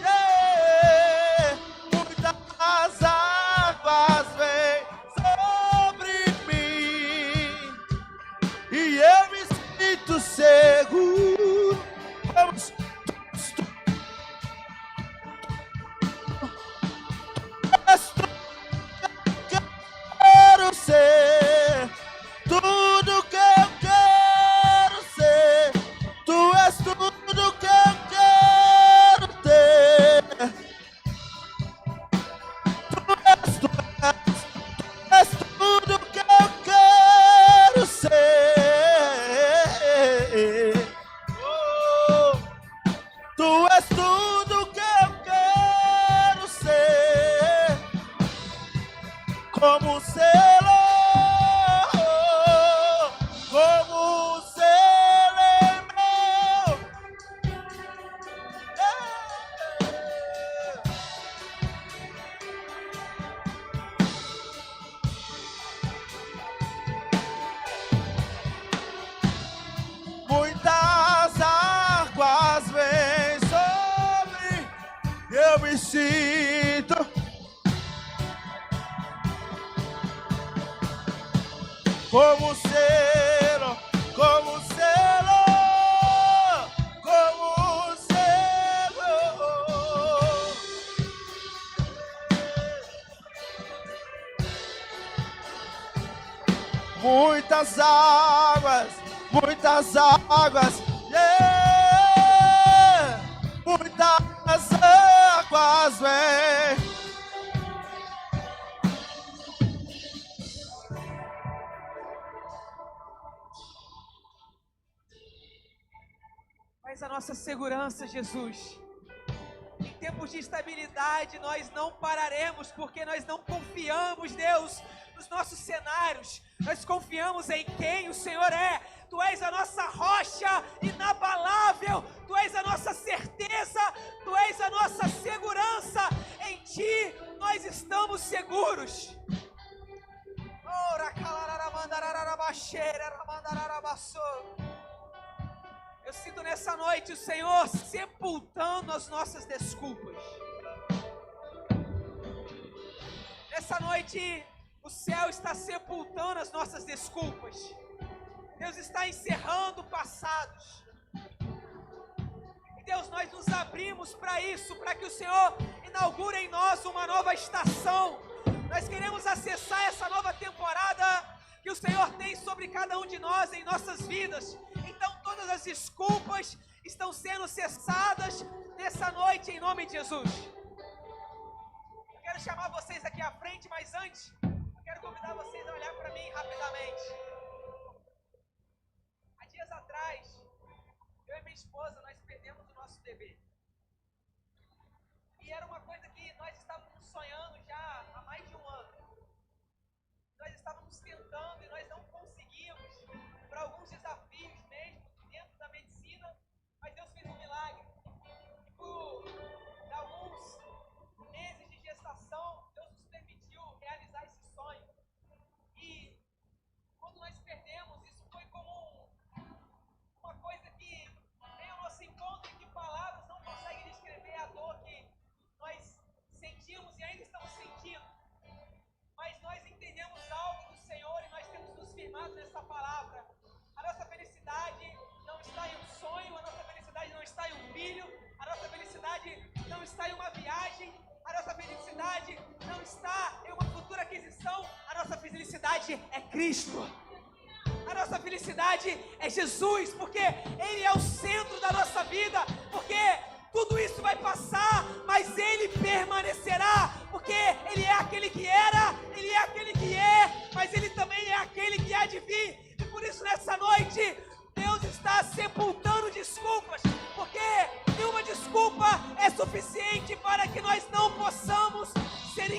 Yeah. Muitas águas vêm sobre mim e eu me sinto seguro. Vamos. Quero ser tudo que eu quero ser. Tu és tudo que eu quero ter. Tu és tudo que eu quero ser. Oh, tu és tudo que eu quero ser. Como um selo, como um selo em meu. Muitas águas vêm sobre, eu me sinto como um selo, como um selo, como um selo. Muitas águas, yeah. Muitas águas vêm. Mas a nossa segurança, Jesus. Em tempos de instabilidade, nós não pararemos, porque nós não confiamos, Deus, nos nossos cenários. Nós confiamos em quem o Senhor é. Tu és a nossa rocha inabalável. Tu és a nossa certeza. Tu és a nossa segurança. Em Ti nós estamos seguros. Eu sinto nessa noite o Senhor sepultando as nossas desculpas. Nessa noite o céu está sepultando as nossas desculpas. Deus está encerrando passados. E Deus, nós nos abrimos para isso, para que o Senhor inaugure em nós uma nova estação. Nós queremos acessar essa nova temporada que o Senhor tem sobre cada um de nós em nossas vidas. Então todas as desculpas estão sendo cessadas nessa noite em nome de Jesus. Eu quero chamar vocês aqui à frente, mas antes eu quero convidar vocês a olhar para mim rapidamente. Há dias atrás, eu e minha esposa, nós perdemos o nosso bebê. E era uma coisa que nós estávamos sonhando já há mais de um ano. Nós estávamos tentando e nós não conseguimos, por alguns desafios mesmo, dentro da medicina, mas Deus fez um milagre. E por alguns meses de gestação, Deus nos permitiu realizar esse sonho. E quando nós perdemos, isso foi como uma coisa que veio ao nosso encontro e que palavras não conseguem descrever a dor que nós sentimos e ainda estamos sentindo. Mas nós entendemos algo do Senhor e nós temos nos firmado nessa palavra. A nossa felicidade não está em um sonho, a nossa felicidade não está em um filho, a nossa felicidade não está em uma viagem, a nossa felicidade não está em uma futura aquisição, a nossa felicidade é Cristo. A nossa felicidade é Jesus, porque Ele é o centro da nossa vida, porque tudo isso vai passar, mas Ele permanecerá, porque Ele é aquele que era, Ele é aquele que é, mas Ele também é aquele que há de vir. E por isso nessa noite, Deus está sepultando desculpas, porque nenhuma desculpa é suficiente para que nós não possamos ser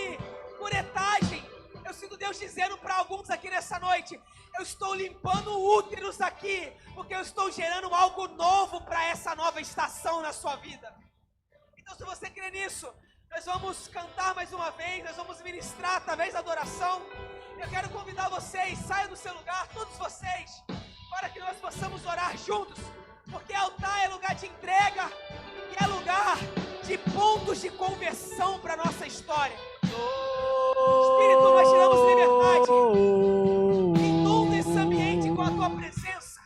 que, por etagem, eu sinto Deus dizendo para alguns aqui nessa noite: eu estou limpando úteros aqui, porque eu estou gerando algo novo para essa nova estação na sua vida. Então, se você crê nisso, nós vamos cantar mais uma vez, nós vamos ministrar através da adoração. Eu quero convidar vocês, saiam do seu lugar, todos vocês, para que nós possamos orar juntos, porque altar é lugar de entrega e é lugar de pontos de conversão para a nossa história. Espírito, nós tiramos liberdade. Inunda esse ambiente com a tua presença.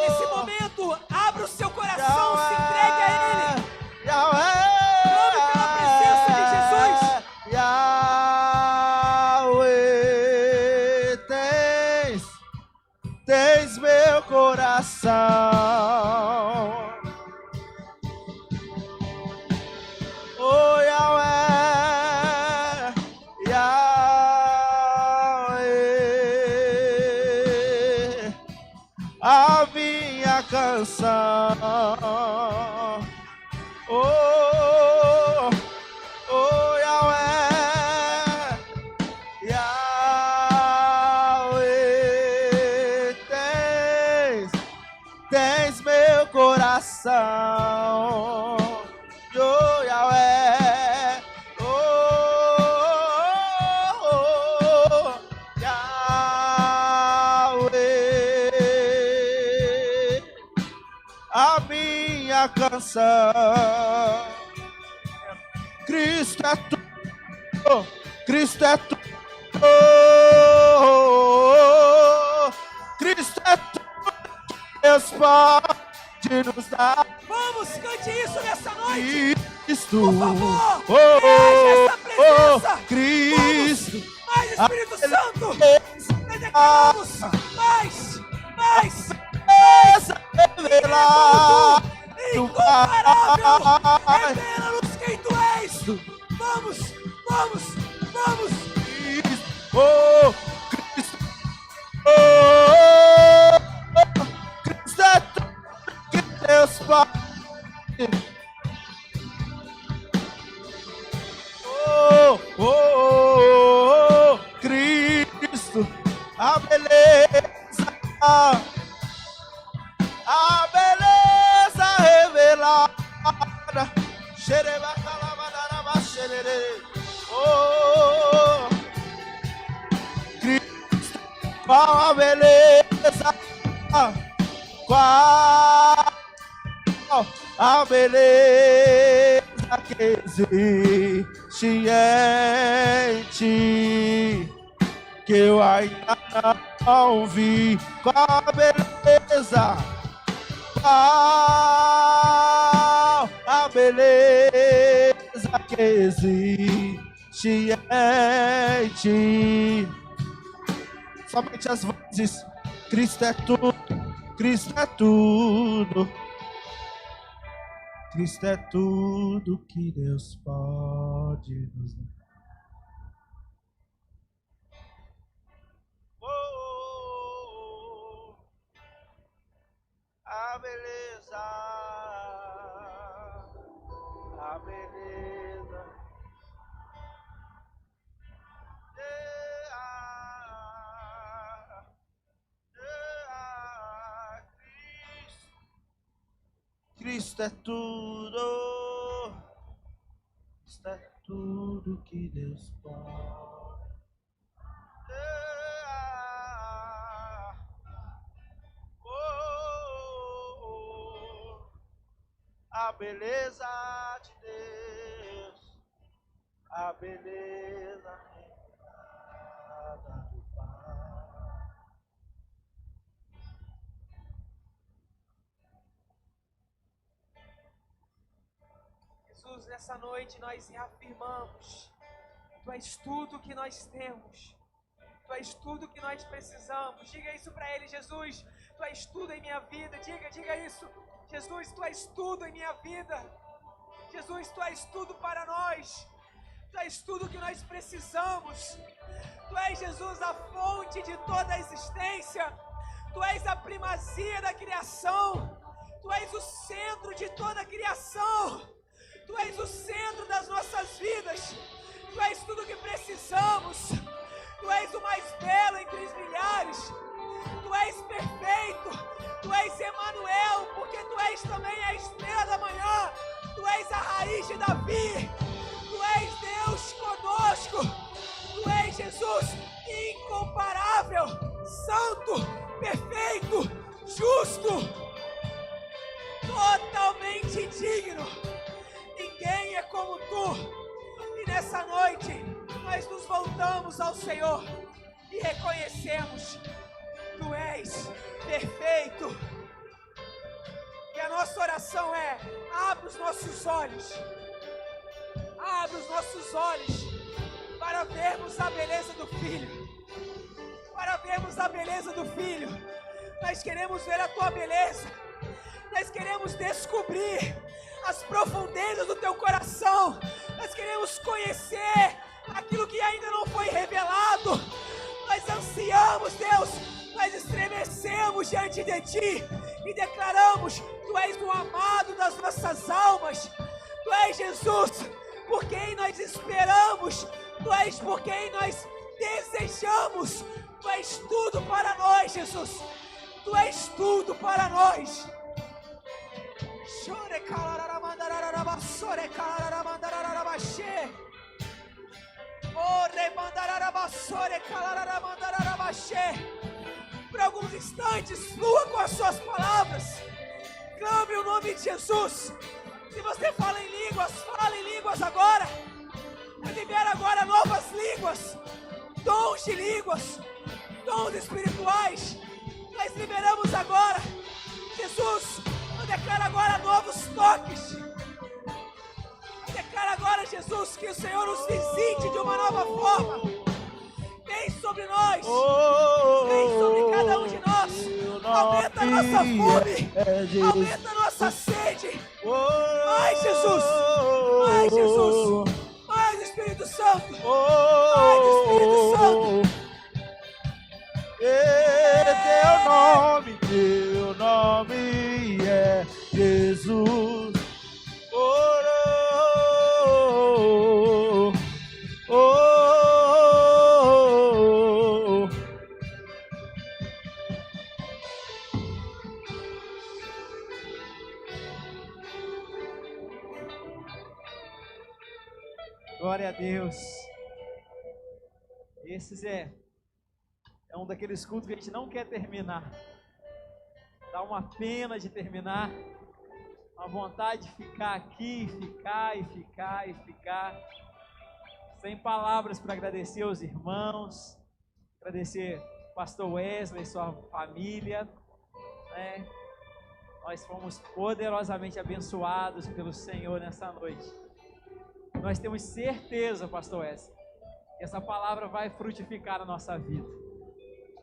Nesse momento, abra o seu coração, se entregue a Ele. Clame pela presença de Jesus. Yahweh, tens meu coração. Oh, Yahweh, Yahweh, a minha canção. Oh, oh, Yahweh, Yahweh, tens meu coração. Oh, Yahweh, oh, Yahweh, a minha canção. Cristo é tudo, Cristo é tudo, Cristo é tudo que Deus pode nos dar. Vamos, cante isso nessa noite. Cristo, Por favor, reage a essa presença. Cristo, Mais Espírito Santo. Nós declaramos mais. revelar Incomparável. Revela-nos quem tu és. Vamos. Oh, Cristo, Cristo é tudo que Deus pode. Oh, Cristo, a beleza revelada. Oh, Cristo, qual a beleza, qual a beleza que existe em ti, que eu ainda não vi. Qual a beleza, qual a beleza que existe em ti. Somente as vozes. Cristo é tudo, Cristo é tudo, Cristo é tudo que Deus pode nos dar. A beleza, a beleza, Cristo é tudo, Cristo é tudo que Deus pode. A beleza de Deus, a beleza revelada do Pai. Jesus, nessa noite nós reafirmamos: Tu és tudo que nós temos, Tu és tudo que nós precisamos. Diga isso para Ele: Jesus, Tu és tudo em minha vida. Diga isso. Jesus, Tu és tudo em minha vida. Jesus, Tu és tudo para nós. Tu és tudo que nós precisamos. Tu és, Jesus, a fonte de toda a existência. Tu és a primazia da criação. Tu és o centro de toda a criação. Tu és o centro das nossas vidas. Tu és tudo que precisamos. Tu és o mais belo entre os milhares. Tu és perfeito. Tu és Emanuel, porque Tu és também a estrela da manhã. Tu és a raiz de Davi. Tu és Deus conosco. Tu és, Jesus, incomparável, santo, perfeito, justo, totalmente digno. Ninguém é como Tu. E nessa noite, nós nos voltamos ao Senhor e reconhecemos: Tu és perfeito. E a nossa oração é: abre os nossos olhos. Abre os nossos olhos para vermos a beleza do Filho. Para vermos a beleza do Filho. Nós queremos ver a Tua beleza. Nós queremos descobrir as profundezas do Teu coração. Nós queremos conhecer aquilo que ainda não foi revelado. Nós ansiamos, Deus. Nós estremecemos diante de Ti e declaramos: Tu és o amado das nossas almas. Tu és, Jesus, por quem nós esperamos. Tu és por quem nós desejamos. Tu és tudo para nós, Jesus. Tu és tudo para nós. Por alguns instantes, flua com as suas palavras. Clame o nome de Jesus. Se você fala em línguas, fala em línguas agora. Eu libero agora novas línguas, dons de línguas, dons espirituais. Nós liberamos agora. Jesus, eu declaro agora novos toques. Eu declaro agora, Jesus, que o Senhor nos visite de uma nova forma. Vem sobre nós. Vem sobre cada um de nós. Aumenta a nossa fome. Aumenta a nossa sede. Mais, Jesus. Mais, Jesus. Mais, Espírito Santo. Mais, Espírito Santo. Teu nome é Jesus. Glória a Deus. Esses é um daqueles cultos que a gente não quer terminar. Dá uma pena de terminar. Uma vontade de ficar aqui, ficar. Sem palavras para agradecer aos irmãos. Agradecer ao pastor Wesley e sua família. Né? Nós fomos poderosamente abençoados pelo Senhor nessa noite. Nós temos certeza, pastor Wesley, que essa palavra vai frutificar na nossa vida.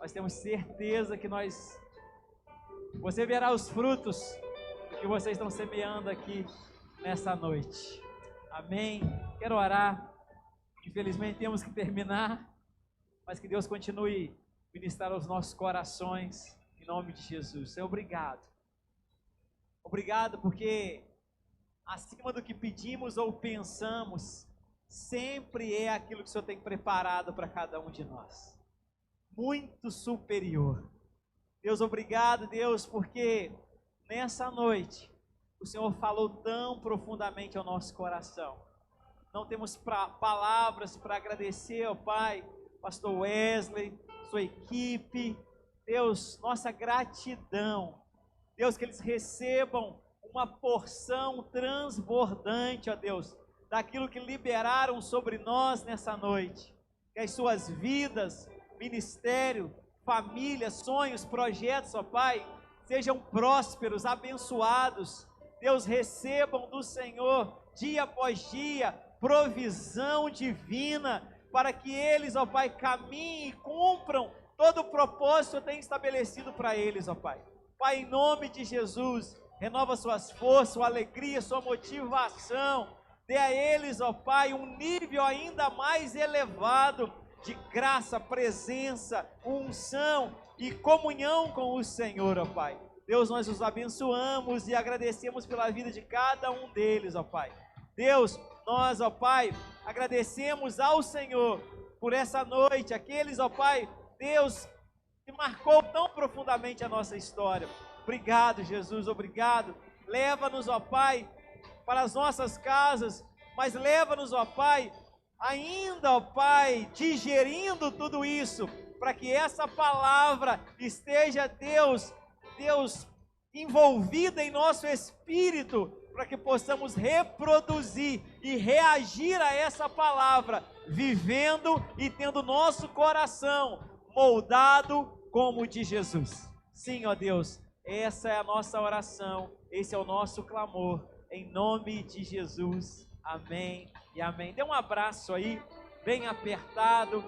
Nós temos certeza que você verá os frutos que vocês estão semeando aqui nessa noite. Amém? Quero orar. Infelizmente temos que terminar, mas que Deus continue a ministrar aos nossos corações, em nome de Jesus. Senhor, obrigado. Obrigado porque acima do que pedimos ou pensamos, sempre é aquilo que o Senhor tem preparado para cada um de nós. Muito superior. Deus, obrigado, Deus, porque nessa noite o Senhor falou tão profundamente ao nosso coração. Não temos palavras para agradecer ao Pai, pastor Wesley, sua equipe. Deus, nossa gratidão. Deus, que eles recebam uma porção transbordante, ó Deus, daquilo que liberaram sobre nós nessa noite. Que as suas vidas, ministério, família, sonhos, projetos, ó Pai, sejam prósperos, abençoados. Deus, recebam do Senhor, dia após dia, provisão divina, para que eles, ó Pai, caminhem e cumpram todo o propósito que tem estabelecido para eles, ó Pai. Pai, em nome de Jesus, renova suas forças, sua alegria, sua motivação. Dê a eles, ó Pai, um nível ainda mais elevado de graça, presença, unção e comunhão com o Senhor, ó Pai. Deus, nós os abençoamos e agradecemos pela vida de cada um deles, ó Pai. Deus, nós, ó Pai, agradecemos ao Senhor por essa noite, aqueles, ó Pai, Deus, que marcou tão profundamente a nossa história. Obrigado, Jesus, obrigado. Leva-nos, ó Pai, para as nossas casas, mas leva-nos, ó Pai, ainda, ó Pai, digerindo tudo isso, para que essa palavra esteja, Deus, envolvida em nosso espírito, para que possamos reproduzir e reagir a essa palavra, vivendo e tendo nosso coração moldado como o de Jesus. Sim, ó Deus, essa é a nossa oração, esse é o nosso clamor, em nome de Jesus. Amém e amém. Dê um abraço aí, bem apertado.